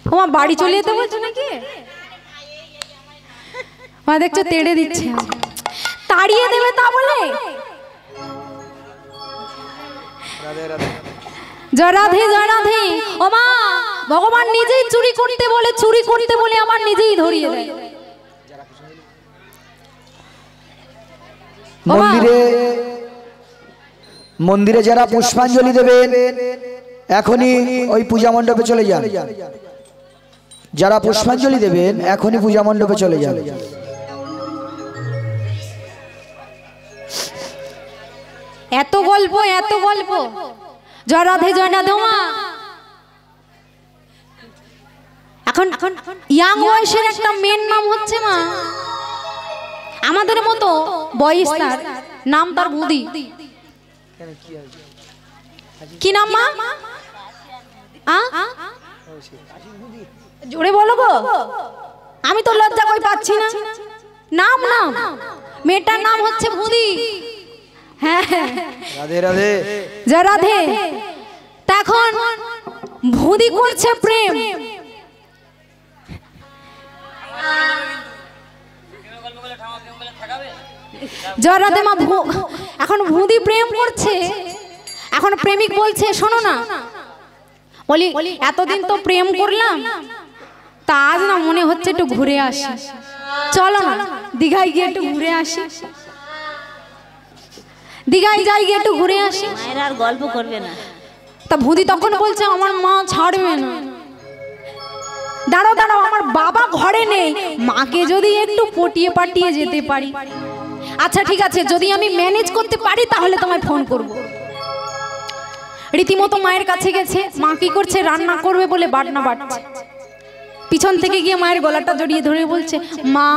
তোমার বাড়ি চলে যেতে বলছো নাকি? দেখছো তেড়ে দিচ্ছে, তাড়িয়ে দেবে তা বলে। জয় রাধে জয় রাধে। ও মা ভগবান নিজেই চুরি করতে বলে, চুরি করতে বলে আমার নিজেই ধরিয়ে দেয়। মন্দিরে যারা পুষ্পাঞ্জলি দেবেন এখনই ওই পূজা মণ্ডপে চলে যান। যারা পুষ্পাঞ্জলি দেবেন এখনই পূজা মণ্ডপে চলে যান। এত গল্প এত গল্প। জয় রাধে জয় রাধে মা। এখন ইয়াং বয়সের একটা মেয়ের নাম হচ্ছে মা, আমাদের মতো বয়স তার নাম তার বুদি। কি নাম মা? জোরে বলো গো, আমি তো লজ্জা কই পাচ্ছি না। নাম নাম মেয়েটার নাম হচ্ছে বুদি। হ্যাঁ রাধে রাধে জয় রাধে। তখন ভুদি করছে প্রেম। জয় রাধে মা। এখন ভুদি প্রেম করছে। এখন প্রেমিক বলছে শোনো না, বলি এতদিন তো প্রেম করলাম, তা আজ না মনে হচ্ছে একটু ঘুরে আসি, চলো না দীঘায় গিয়ে একটু ঘুরে আসি। দীঘায় যাই গিয়ে একটু ঘুরে আসি। মায়ের আর গল্প করবে না। তা ভুদি তখন বলছে আমার মা ছাড়বে না। দাঁড়াও দাঁড়াও, আমার বাবা ঘরে নেই, মাকে যদি একটু পটিয়ে পাটিয়ে যেতে পারি। আচ্ছা ঠিক আছে, যদি আমি ম্যানেজ করতে পারি তাহলে তোমায় ফোন করব। রীতিমতো মায়ের কাছে গেছে। মা কি করছে, রান্না করবে বলে বাটনা বাটছে। পিছন থেকে গিয়ে মায়ের গলাটা জড়িয়ে ধরে বলছে মা,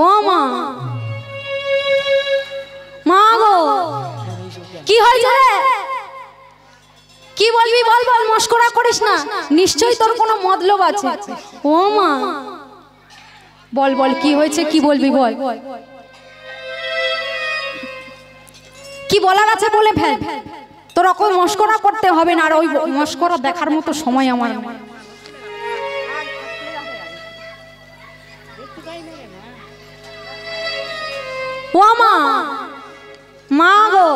ও মা, মা গো কি হয়েছে রে? কি বলবি বল বল, মস্করা করিস না, নিশ্চয়ই তোর কোনো মতলব আছে। ও মা বল বল কি হয়েছে, কি বলবি বল, কি বলার আছে বলে ফেল। তোর অত মস্করা করতে হবে না, আর ওই মস্করা দেখার মতো সময় আমার নেই। ও মা, মা গো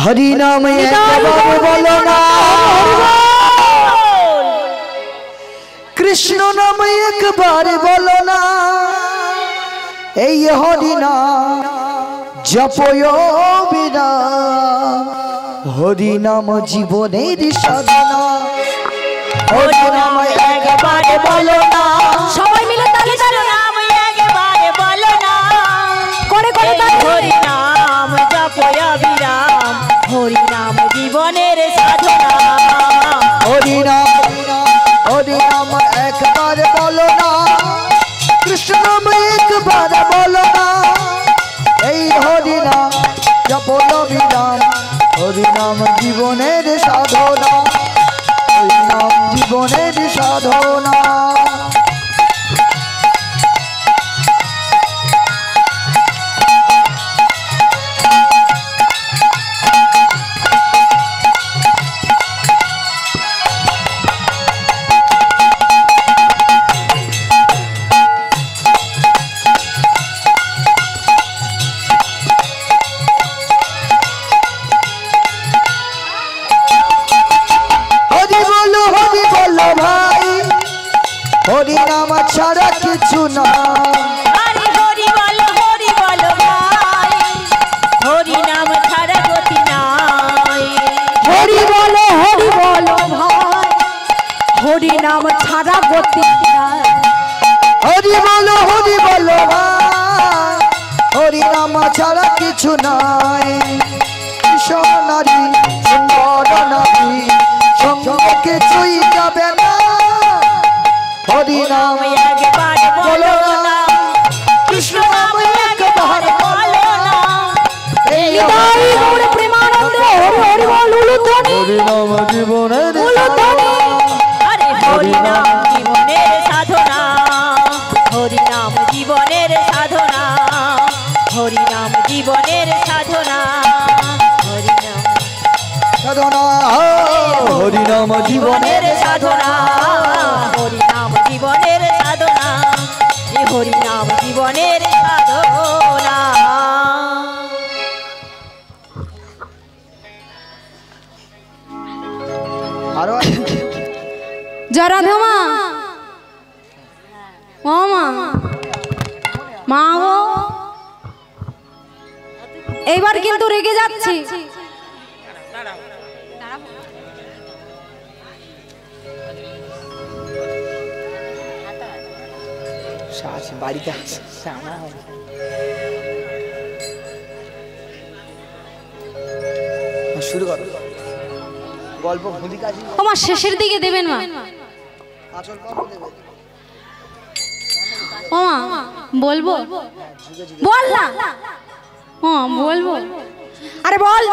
हरि नाम एक बार बोलो ना, कृष्ण नाम एक बार बोलो ना, ए हरि नाम जपयो बिना, हरि नाम जीवनेर साधना, हरि नाम एक बार बोलो ना, সবাই মিলে তালি তালি নাম একবারে বলো না, করে করে তালি। হরি নাম জপয় বিরাম, হরি নাম জীবনের সাধনা। हरि नाम एक बार बोलो ना, कृष्ण नाम एक बार बोलो ना, ए हरि नाम जपलो बिराम, हरि नाम जीवनेर साधना, हरि नाम जीवनेर साधना। হরি নাম ছাড়া কিছু না। আরে হরি বলো ভাই, হরি নাম ছাড়া গতি নাই। হরি বলো ভাই, হরি নাম ছাড়া গতি নাই। হরি বলো ভাই, হরি নাম ছাড়া কিছু নাই। নারী সুন্দর নারী সঙ্গে কিছুই যাবে না। হরি নাম একবার বলো না, কৃষ্ণ নাম একবার বলো না। এই হৃদয় গৌর প্রেমানন্দে হরি হরি বল উলুধ্বনি, হরি নাম জীবনের উলুধ্বনি। আরে হরি নাম জীবনের সাধনা, হরি নাম জীবনের সাধনা, হরি নাম জীবনের সাধনা, হরি নাম সাধনা। হরি নাম জীবনের জীবনের সাধনা, হরি নাম জীবনের সাধনা, এ হরি নাম জীবনের সাধনা। আরো জয় রাধা মা, ও মা, মা গো, এইবার কিন্তু রেগে যাচ্ছি। বাড়িতে শুরু করো গল্প ভুলি কাজ। ও মা শেষের দিকে দেবেন মা। আচল কবে দেবে? ও মা বলবো, বল না। ও বলবো, আরে বল।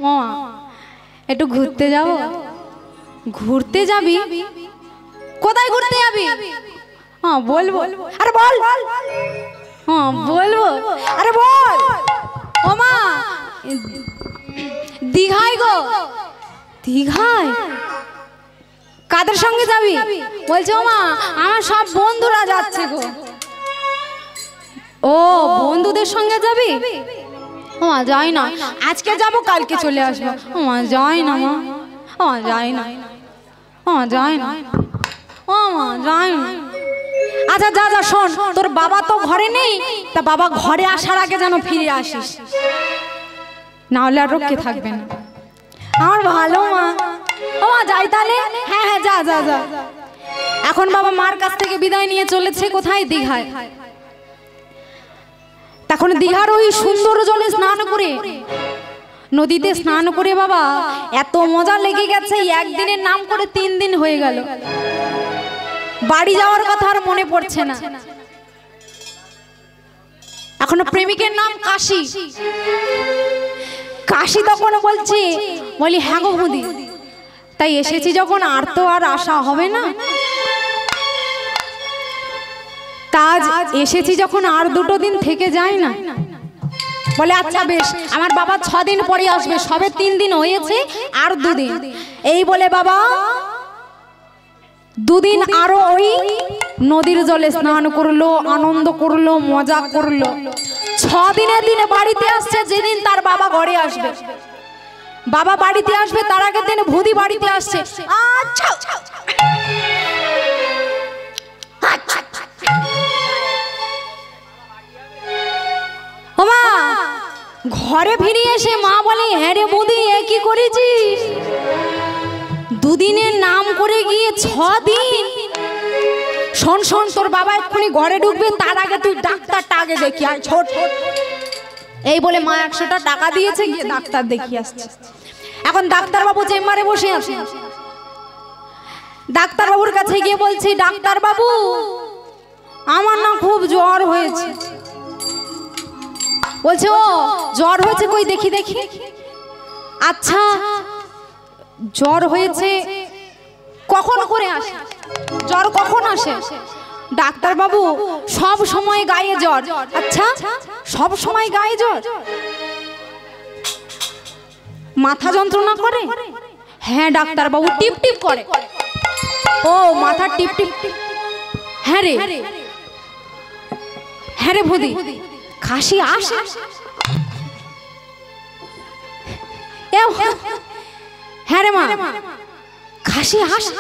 ও মা একটু ঘুরতে যাব। ঘুরতে যাবি? কোথায় ঘুরতে যাবি? হ্যাঁ বলবো, আরে বল। হ্যাঁ বলবো, আরে বল। ও মা দীঘায় গো। দীঘায়? কাদের সঙ্গে যাবি? বলছে ও মা আমার সব বন্ধুরা যাচ্ছে গো। ও বন্ধুদের সঙ্গে যাবি? ও মা যাই না, আজকে যাব কালকে চলে আসবো। ও মা যাই না মা, ও মা যাই না, ও মা যাই না, ও মা যাই না। আচ্ছা যা যা শোন, তোর বাবা তো ঘরে নেই, তা বাবা ঘরে আসার আগে যেন ফিরে আসিস, না হলে আর রক্ষে থাকবে না। আমার ভালো মা। ও মা যাই তাহলে। হ্যাঁ হ্যাঁ যা যা যা। এখন বাবা মার কাছ থেকে বিদায় নিয়ে চলেছে কোথায়? দীঘায়। তখন দীঘার ওই সুন্দর জলে স্নান করে, নদীতে স্নান করে বাবা এত মজা লেগে গেছে, একদিনের নাম করে 3 দিন হয়ে গেল। বাড়ি যাওয়ার কথা আর মনে পড়ছে না। এখনো প্রেমিকের নাম কাশী। কাশী তখন বলছে, বলি হ্যাঁ গো মুদি, তাই এসেছি যখন আর তো আর আশা হবে না, তাজ এসেছি যখন আর 2 দিন থেকে যায় না। বলে আচ্ছা বেশ, আমার বাবা 6 দিন পরে আসবে, সবে 3 দিন হয়েছে, আর 2 দিন। এই বলে বাবা 2 দিন আরো ওই নদীর জলে স্নান করলো, আনন্দ করলো, মজা করলো। 6 দিনের দিনে বাড়িতে আসছে, যেদিন তার বাবা ঘরে আসবে। বাবা বাড়িতে আসবে তার আগের দিন ভুদি বাড়িতে আসছে। আচ্ছা ও মা, ঘরে ফিরে এসে মা বলে হ্যাঁ রে বুদি এ কি করেছিস? 2 দিনের নাম করে গিয়ে 6 দিন। শোন শোন, তোর বাবা এক্ষুনি ঘরে ঢুকবে, তার আগে তুই ডাক্তারটা আগে দেখি আয়, ছোট। এই বলে মা 100টা টাকা দিয়েছে, গিয়ে ডাক্তার দেখিয়ে আসছে। এখন ডাক্তারবাবু চেম্বারে বসে আছে। ডাক্তারবাবুর কাছে গিয়ে বলছি, ডাক্তারবাবু আমার না খুব জ্বর হয়েছে। বলছে ও জ্বর হয়েছে, কই দেখি দেখি। আচ্ছা জ্বর হয়েছে কখন করে আসে? জ্বর কখন আসে? ডাক্তারবাবু সব সময় গায়ে জ্বর। আচ্ছা সব সময় গায়ে জ্বর? মাথা যন্ত্রণা করে? হ্যাঁ ডাক্তারবাবু টিপ টিপ করে। ও মাথা টিপ টিপ। হ্যাঁ রে, হ্যাঁ রে ভুদি, কাশি আসে? হ্যাঁ রে মা, কাশি আসে?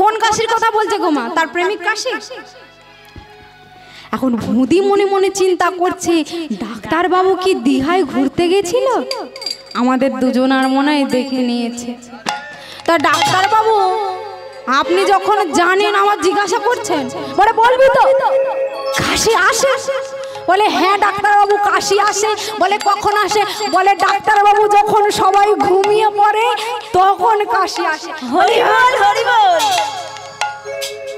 কোন কাশির কথা বলছে গো মা? তার প্রেমিক কাশি। এখন ভুদি মনে মনে চিন্তা করছে, ডাক্তার বাবু কি দীঘায় ঘুরতে গেছিল? আমাদের দুজনার মনে হয় দেখে নিয়েছে। তা ডাক্তার বাবু আপনি যখন জানেন আমার জিজ্ঞাসা করছেন, বলে বলবি তো কাশি আসে? বলে হ্যাঁ ডাক্তার বাবু কাশি আসে। বলে কখন আসে? বলে ডাক্তার বাবু যখন সবাই ঘুমিয়ে পড়ে তখন কাশি আসে। হরি বল হরি বল।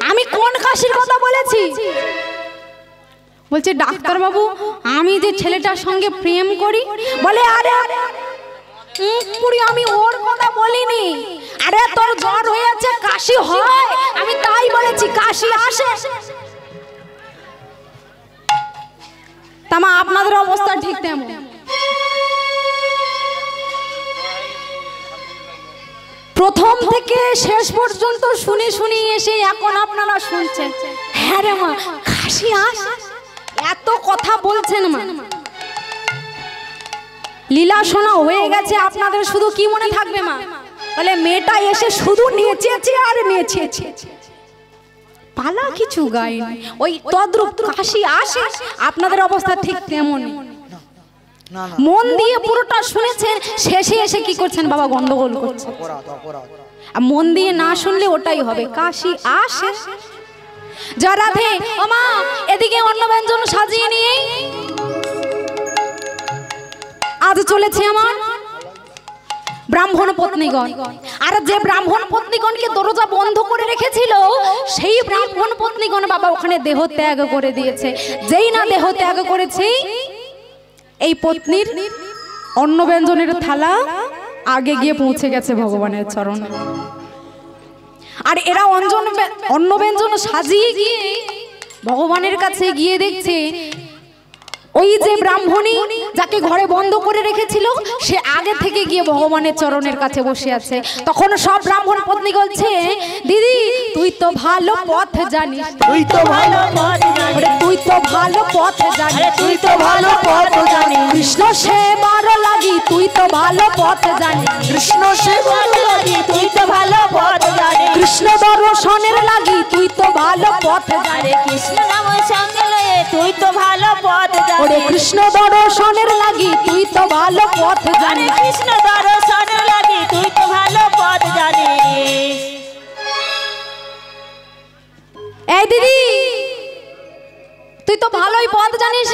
আমি কোন কাশির কথা বলেছি? বলছে ডাক্তার বাবু আমি যে ছেলেটার সঙ্গে প্রেম করি। বলে আরে পুরি আমি ওর কথা বলিনি। আরে তোর জ্বর হয়েছে কাশি হয়, আমি তাই বলেছি কাশি আসে। তামা আপনাদের অবস্থা ঠিক তেমন। প্রথম থেকে শেষ পর্যন্ত শুনে শুনে এসে এখন আপনারা শুনছেন হ্যাঁ রে মা কাশি আসে, এত কথা বলছেন মা। লীলা শোনা হয়ে গেছে, আপনাদের শুধু কি মনে থাকবে মা? বলে মেয়েটা এসে শুধু নেচেছে আর নেচেছে, পালা কিছু গায়নি। ওই তদ্রূপ কাশি আসে, আপনাদের অবস্থা ঠিক তেমন। মন দিয়ে পুরোটা শুনেছেন, শেষে এসে কি করছেন বাবা? গন্ডগোল করছেন। মন দিয়ে না শুনলে ওটাই হবে, কাশি আসে। জয় রাধে। ও মা এদিকে অন্ন ব্যঞ্জন সাজিয়ে নিয়ে আজ চলেছে আমার ব্রাহ্মণ পত্নীগণ। আর যে ব্রাহ্মণ পত্নীগণকে দরজা বন্ধ করে রেখেছিল সেই ব্রাহ্মণ পত্নীগণ বাবা ওখানে দেহ ত্যাগ করে দিয়েছে। যেই না দেহ ত্যাগ করেছে এই পত্নীর অন্ন ব্যঞ্জনের থালা আগে গিয়ে পৌঁছে গেছে ভগবানের চরণে। আর এরা অন্ন ব্যঞ্জন সাজিয়ে গিয়ে ভগবানের কাছে গিয়ে দেখছে ওই যে ব্রাহ্মণী যাকে ঘরে বন্ধ করে রেখেছিল সে আগে থেকে গিয়ে ভগবানের চরণের কাছে বসে আছে। তখন সব ব্রাহ্মণ পত্নী বলছে দিদি তুই তো ভালো পথ জানিস, তুই তো ভালো পথ জানিস, তুই তো ভালো পথ জানিস, তুই তো ভালো পথ জানিস, কৃষ্ণ সেবার লাগি তুই তো ভালো পথ জানিস, কৃষ্ণ সেবার লাগি তুই তো ভালো পথ জানিস, কৃষ্ণ দর্শনের লাগি তুই তো ভালো পথ জানিস, কৃষ্ণ নাম সঙ্গে লয়ে তুই তো ভালো পথ জানিস, কৃষ্ণ দর্শনের লাগি তুই তো ভালো পথ জানিস, কৃষ্ণ দর্শনের লাগি তুই তো ভালো পথ জানিস। এই দিদি তুই তো ভালোই পথ জানিস,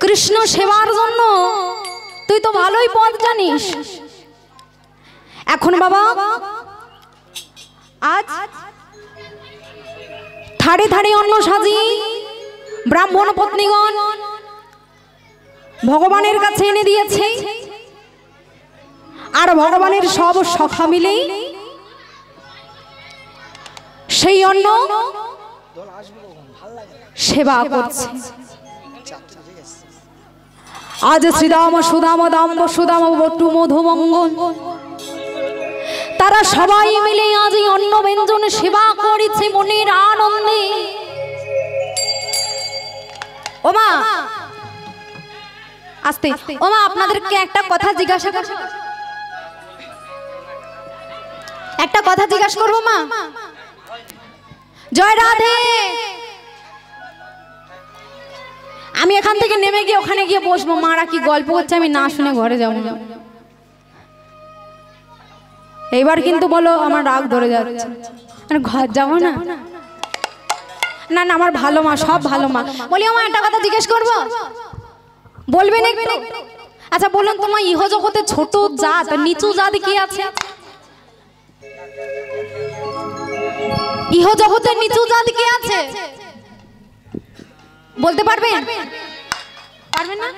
কৃষ্ণ সেবার জন্য তুই তো ভালোই পথ জানিস। এখন বাবা আজ থাড়ে থাড়ে অন্ন সাজি ব্রাহ্মণ পত্নীগণ ভগবানের কাছে এনে দিয়েছে। আর ভগবানের সব সখা মিলে সেই অন্ন সেবা করছে। আজ শ্রীদাম সুদাম দাম্ব সুদাম বটু মধুমঙ্গল তারা সবাই মিলে আজ এই অন্ন ব্যঞ্জন সেবা করেছে মনের আনন্দে। ওমা আস্তে, ওমা আপনাদেরকে একটা কথা জিজ্ঞাসা করব, একটা কথা জিজ্ঞাসা করবো মা। জয় রাধে। আমি এখান থেকে নেমে গিয়ে ওখানে গিয়ে বসবো, মারা কি গল্প করছে আমি না শুনে ঘরে যাবো না। এইবার কিন্তু বলো আমার রাগ ধরে যাচ্ছে, ঘর যাবো না। না না আমার ভালো মা, সব ভালো মা। বলি আমার একটা কথা জিজ্ঞেস করবো, বলবেন একটু? আচ্ছা বলুন তোমার ইহ জগতে ছোট জাত নিচু জাত কি আছে? ইহ জগতের নিচু জাত কি আছে বলতে পারবেন? পারবেন না?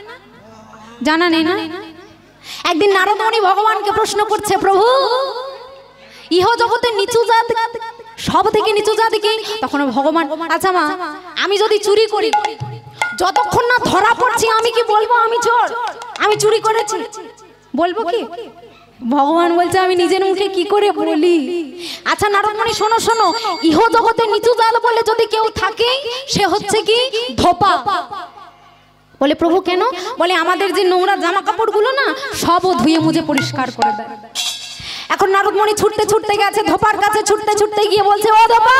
জানা নেই না? একদিন নারদ মুনি ভগবানকে প্রশ্ন করছে, প্রভু ইহ জগতের নিচু জাত সব থেকে নিচু জাত কি? তখন ভগবান, আচ্ছা মা আমি যদি চুরি করি যতক্ষণ না ধরা পড়ছি আমি কি বলবো আমি চোর, আমি চুরি করেছি? বলবো কি? ভগবান বলছে আমি নিজের মুখে কি করে বলি? আচ্ছা নারদ মুনি শোনো শোনো, ইহ জগতে নিচু জাত বলে যদি কেউ থাকে সে হচ্ছে কি ধোপা। বলে প্রভু কেন? বলে আমাদের যে নোংরা জামা কাপড় গুলো না সব ধুয়ে মুজে পরিষ্কার করে দেয়। এখন নারদমণি ছুটতে ছুটতে গেছে ধোপার কাছে, ছুটতে ছুটতে গিয়ে বলছে, ও ধোপা,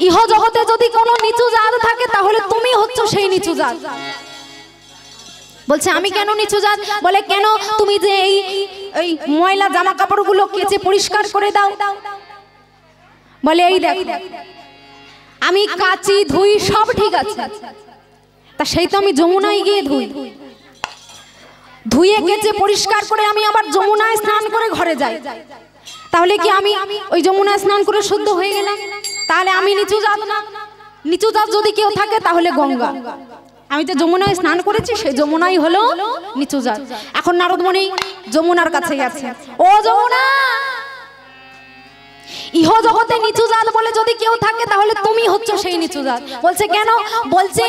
ইহ জগতে যদি কোনো নিচু জাত থাকে তাহলে তুমি হচ্ছ সেই নিচু জাত। বলছে আমি কেন নিচু জাত? বলে কেন, তুমি যে এই ময়লা জামা কাপড়গুলো কেচে পরিষ্কার করে দাও। বলে এই দেখ, আমি কাচি ধুই সব ঠিক আছে, তা সেই তো আমি যমুনায় গিয়ে ধুয়ে কেচে পরিষ্কার করে আমি আবার যমুনায় স্নান করে ঘরে যাই, তাহলে কি আমি ওই যমুনায় স্নান করে শুদ্ধ হয়ে গেলাম? তাহলে আমি নিচু জাত না? নিচু জাত যদি কেউ থাকে তাহলে গঙ্গা। আমি তো যমুনায় স্নান করেছি, সেই যমুনাই হলো নিচু জাত। এখন নারদমণি যমুনার কাছে গেছে, ও যমুনা, ইহ জগতে নিচু জাত বলে যদি কেউ থাকে তাহলে তুমি হচ্ছ সেই নিচু জাত। বলছে কেন? বলছে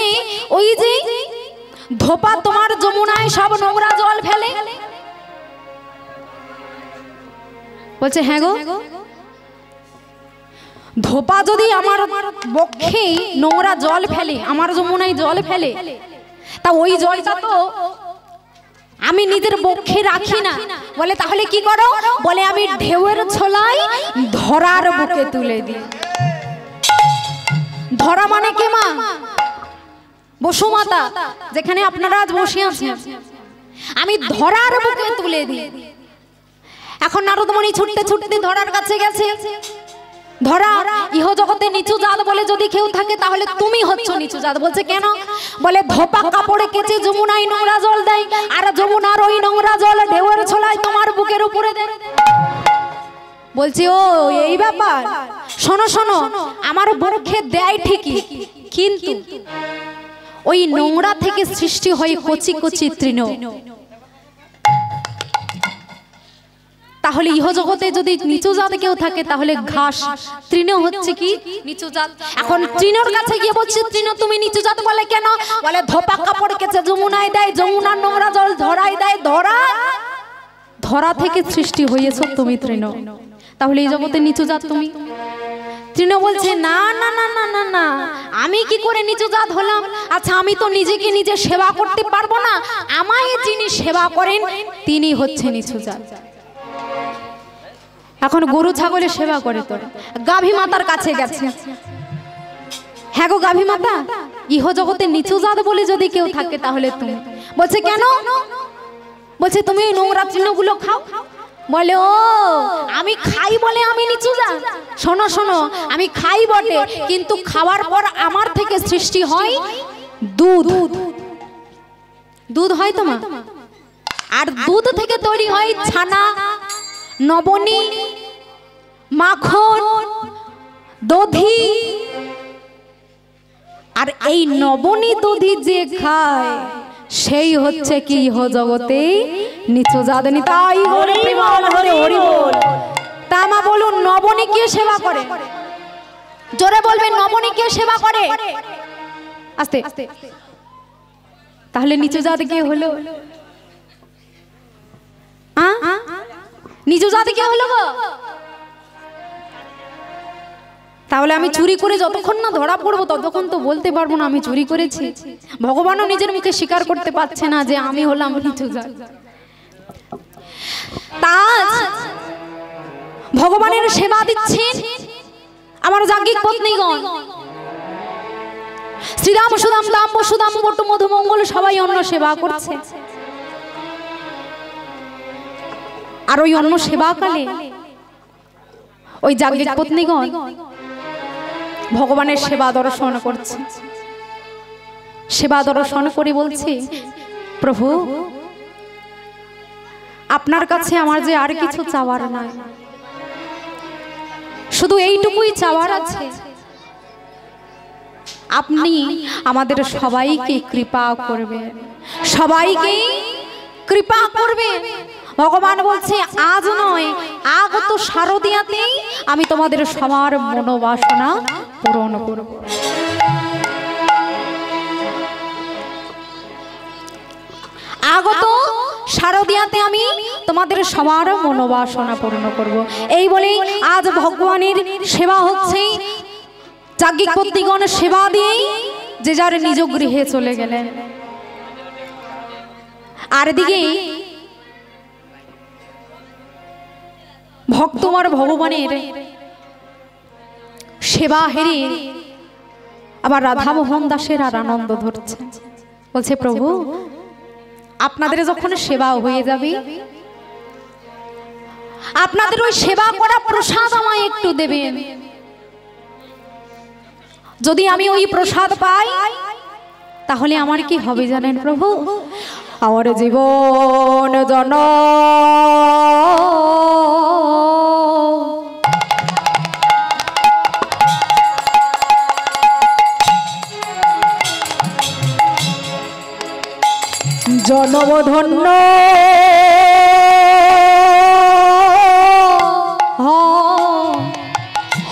ওই যে ধোপা তোমার যমুনায় সব নোংরা জল ফেলে। বলছে হ্যাঁ গো, ধোপা যদি আমার বক্ষে নোংরা জল ফেলে, আমার যমুনায় জল ফেলে, তা ওই জলটা তো আমি নিজের বক্ষে রাখি না। বলে তাহলে কি করো? বলে আমি ঢেউয়ের ছোলায় ধরার বুকে তুলে দিই। ধরা মানে কে মা? বসুমাতা, যেখানে আপনারা আজ বসে আছেন, আমি ধরার বুকে তুলে দিই। এখন নারদমণি ছুটতে ছুটতে ধরার কাছে গেছে। ধরা, ইহ জগতে নিচু জাত বলে যদি কেউ থাকে তাহলে তুমি হচ্ছ নিচু জাত। বলছে কেন? বলে ধোপা কাপড়ে কেচে যমুনায় নোংরা জল দেয়, আর যমুনার ওই নোংরা জল ঢেউয়ের ছোলায় তোমার বুকের উপরে দেয়। বলছে ও এই ব্যাপার, শোনো শোনো, আমার বক্ষে দেয় ঠিকই, কিন্তু ওই নোংরা থেকে সৃষ্টি হয় কচি কচি তৃণ। তাহলে ইহ জগতে যদি নিচু জাত কেউ থাকে তাহলে ঘাস, তৃণ হচ্ছে কি নিচু জাত। এখন তৃণর কাছে গিয়ে বলছে, তৃণ তুমি নিচু জাত। বলে কেন? বলে ধোপা কাপড় কেচে যমুনায় দেয়, যমুনার নোংরা জল ধরায় দেয়, ধরা থেকে সৃষ্টি হয়েছ তুমি তৃণ, তাহলে এই জগতে নিচু জাত তুমি। তৃণ বলছে না না না না না না, আমি কি করে নিচু জাত হলাম? আচ্ছা আমি তো নিজেকে নিজে সেবা করতে পারবো না, আমায় যিনি সেবা করেন তিনি হচ্ছে নিচু জাত। এখন গরু ছাগলের সেবা করে তো গাভী মাতার কাছে গেছে। হ্যাঁ গো গাভী মাতা, ইহ জগতে নিচু জাত বলে যদি কেউ থাকে তাহলে তুমি। বলছে কেন? বলছে তুমি ওই নোংরা তৃণগুলো খাও। বলে ও আমি খাই বলে আমি নিচু জাত? শোনো শোনো, আমি খাই বটে, কিন্তু খাওয়ার পর আমার থেকে সৃষ্টি হয় দুধ। দুধ হয় তোমার, আর দুধ থেকে তৈরি হয় ছানা, নবনী, মাখন, দধি। আর এই নবনী দধি যে খায় সেই হচ্ছে কি ইহ জগতে নিচু জাত। তাই হরি বল, হরি হরি বল। তা মা বলুন, নবনী কে সেবা করে? জোরে বলবেন, নবনী কে সেবা করে? আস্তে। তাহলে নিচু জাত কে হলো? নিচু জাতি কে হলো গো? তাহলে আমি চুরি করে যতক্ষণ না ধরা পড়বো ততক্ষণ তো বলতে পারবো না আমি চুরি করেছি। ভগবানও নিজের মুখে স্বীকার করতে পারছে না যে আমি হলাম নিচু জাত। ভগবানের সেবা দিচ্ছেন আমার যাজ্ঞিক পত্নীগণ। শ্রীরাম সুদাম দাম বসুদাম বটু মধু মঙ্গল সবাই অন্ন সেবা করছে। আর ওই অন্ন সেবাকালে ওই যাজ্ঞিক পত্নীগণ ভগবানের সেবা দর্শন করছে। সেবা দর্শন করে বলছে, প্রভু আপনার কাছে আমার যে আর কিছু চাওয়ার নাই, শুধু এইটুকুই চাওয়ার আছে, আপনি আমাদের সবাইকে কৃপা করবেন, সবাইকে কৃপা করবেন। ভগবান বলছে আজ নয়, আগত শারদিয়াতেই আমি তোমাদের সবার মনোবাসনা পূরণ করব। আগত শারদিয়াতে আমি তোমাদের সবার মনোবাসনা পূরণ করব। এই বলেই আজ ভগবানের সেবা হচ্ছে। যাজ্ঞিক পত্নীগণ সেবা দিয়েই যে যার নিজ গৃহে চলে গেলেন। আর দিকে ভক্তমার ভগবানের সেবা হেরে আবার রাধা মোহন দাসের আর আনন্দ ধরছে। বলছে প্রভু আপনাদের যখন সেবা হয়ে যাবে আপনাদের ওই সেবা করা প্রসাদ আমায় একটু দেবেন। যদি আমি ওই প্রসাদ পাই তাহলে আমার কি হবে জানেন প্রভু? আমার জীবন জন জনমধন্য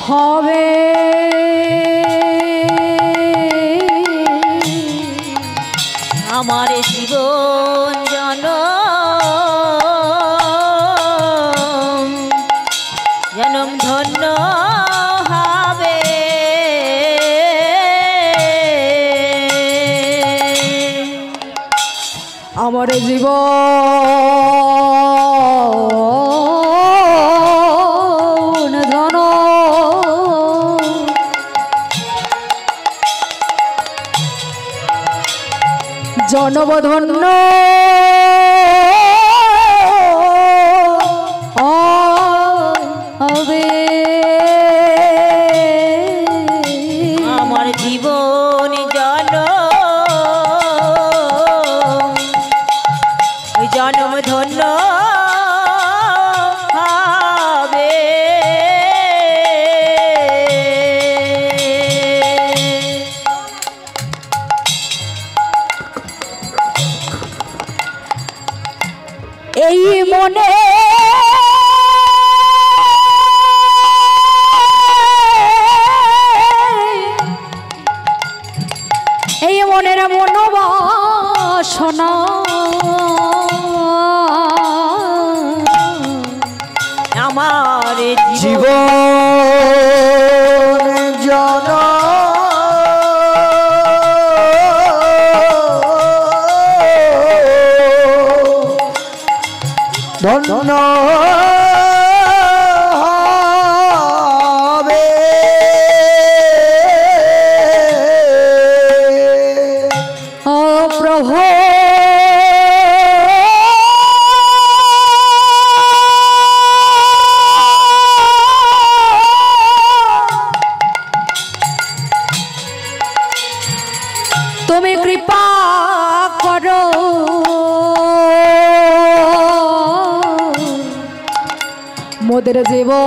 হবে। আমার জীবন জনম ধন্য হবে। আমার জীবন জনমধন্য হবে। আমার জীবন জনম ধন্য হবে। এই মনে এই মনের মনোবাসনা আমার জীবন জন ধন্য হবে। ও প্রভু তুমি কৃপা করো মোদের জীবন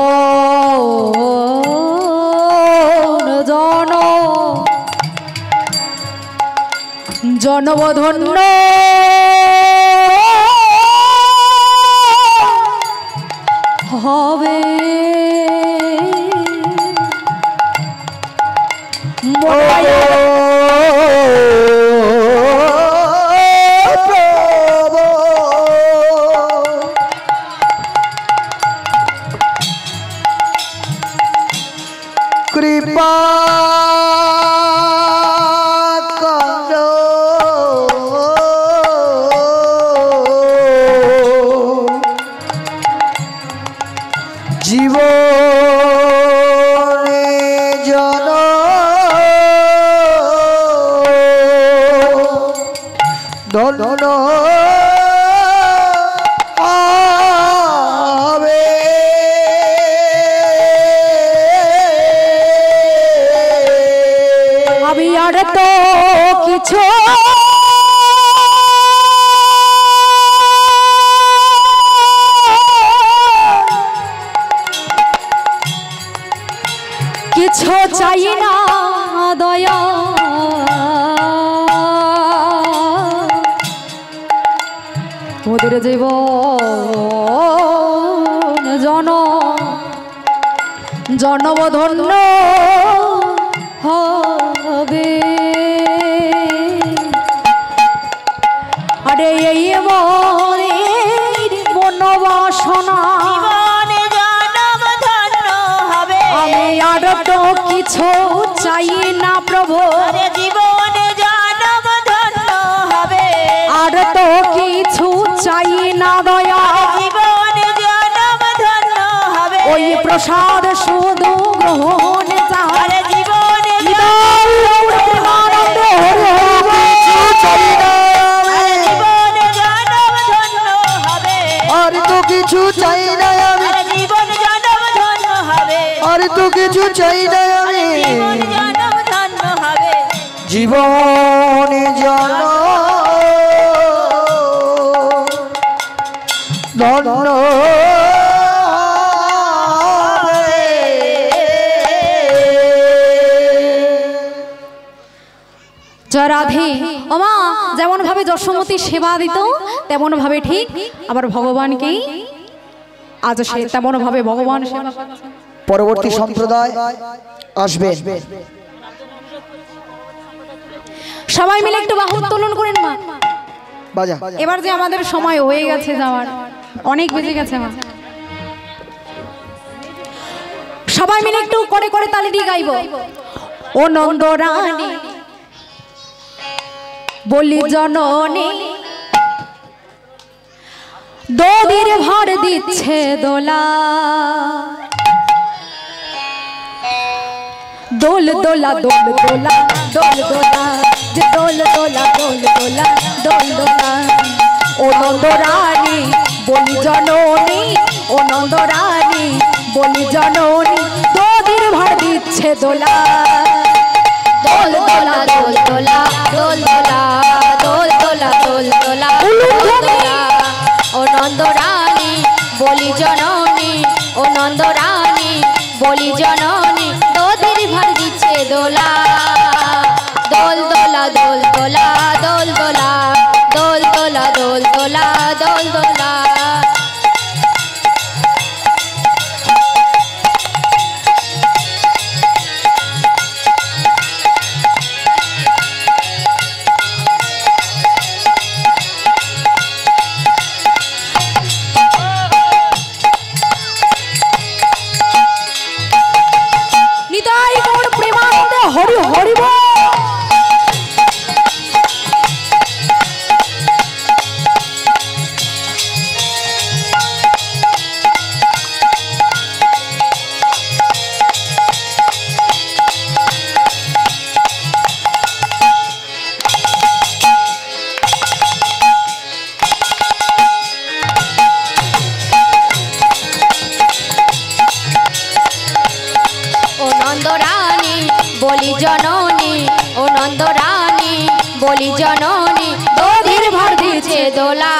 জনমধন্য হবে। কৃপা করো জীবনে জন ধন্য হবে। আমি আর তো কিছু কিছু চাই না দয়া মোদের জীবন জনমধন্য হবে। আরে এই মনোবাসনা জনম ধন্য হবে। আমি আর তো কিছু চাই না প্রভু জীবন জনম ধন্য হবে। আর তো কিছু চাই না দয়া জীবন জনম ধন্য হবে। ওই প্রসাদ শুধু গ্রহণ চাই আরে জীবনে প্রেমানন্দে হরি হরি জীবনে জনম ধন্য হবে আর তো কিছু চাই না আমি আরে জীবন জনম ধন্য হবে আর তো কিছু চাই না আমি জীবন জনম ধন্য হবে জীবন জন ধন্য জয় রাধে। ওমা যেমন ভাবে যশোমতী সেবা দিত তেমন ভাবে ঠিক আবার ভগবানকেই আজ সে তেমন ভাবে ভগবান সেবা করছে। পরবর্তী সম্প্রদায় আসবেন সবাই মিলে একটু বাহু উত্তোলন করেন মা। বাজা এবার যে আমাদের সময় হয়ে গেছে যাওয়ার, অনেক বেজে গেছে মা। সবাই মিলে একটু করে করে তালি দিয়ে গাইবো। ও নন্দ রানী বলি জননী দোদির ভর দিচ্ছে দোলা দোল দোলা দোল দোলা দোল দোলা যে দোল দোলা দোল দোলা দোল দোলা ও নন্দ রানী বলি জননী ও নন্দ রানী বলি জননী দোদির ভর দিচ্ছে দোলা দোল দোলা দোল দোলা দোল দোলা দোল দোলা দোল দোলা ও নন্দ রানী বলি জননী ও নন্দ রানী বলি জননী দোদির ভর দিচ্ছে দোলা দোল দোলা দোল দোলা দোল দোলা দোল দোলা দোল দোলা দোল দোলা নিতাই গৌর প্রেমানন্দে হরি হরি বল। ও নন্দ রানী বলি জননী ও নন্দ রানী বলি জননী দোধির ভর দিচ্ছে দোলা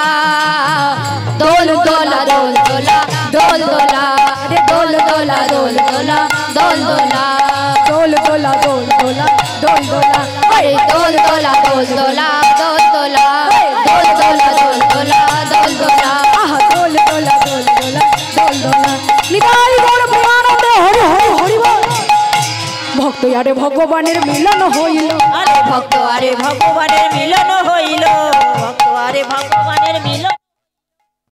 দোল দোলা দোল দোলা দোল দোলা রে দোল দোলা দোল দোলা দোল দোলা দোল দোলা দোল দোলা দোল দোলা আরে দোল দোলা দোল দোলা দোল দোলা দোল দোলা দোল দোলা দোল দোলা আহা দোল দোলা দোল দোলা দোল দোলা নিতাই গৌর প্রেমানন্দে হরি হরি হরি বল। ভক্ত আরে ভগবানের মিলন হইল আরে ভক্ত আরে ভগবানের মিলন হইল ভক্ত আরে ভগবানের মিলন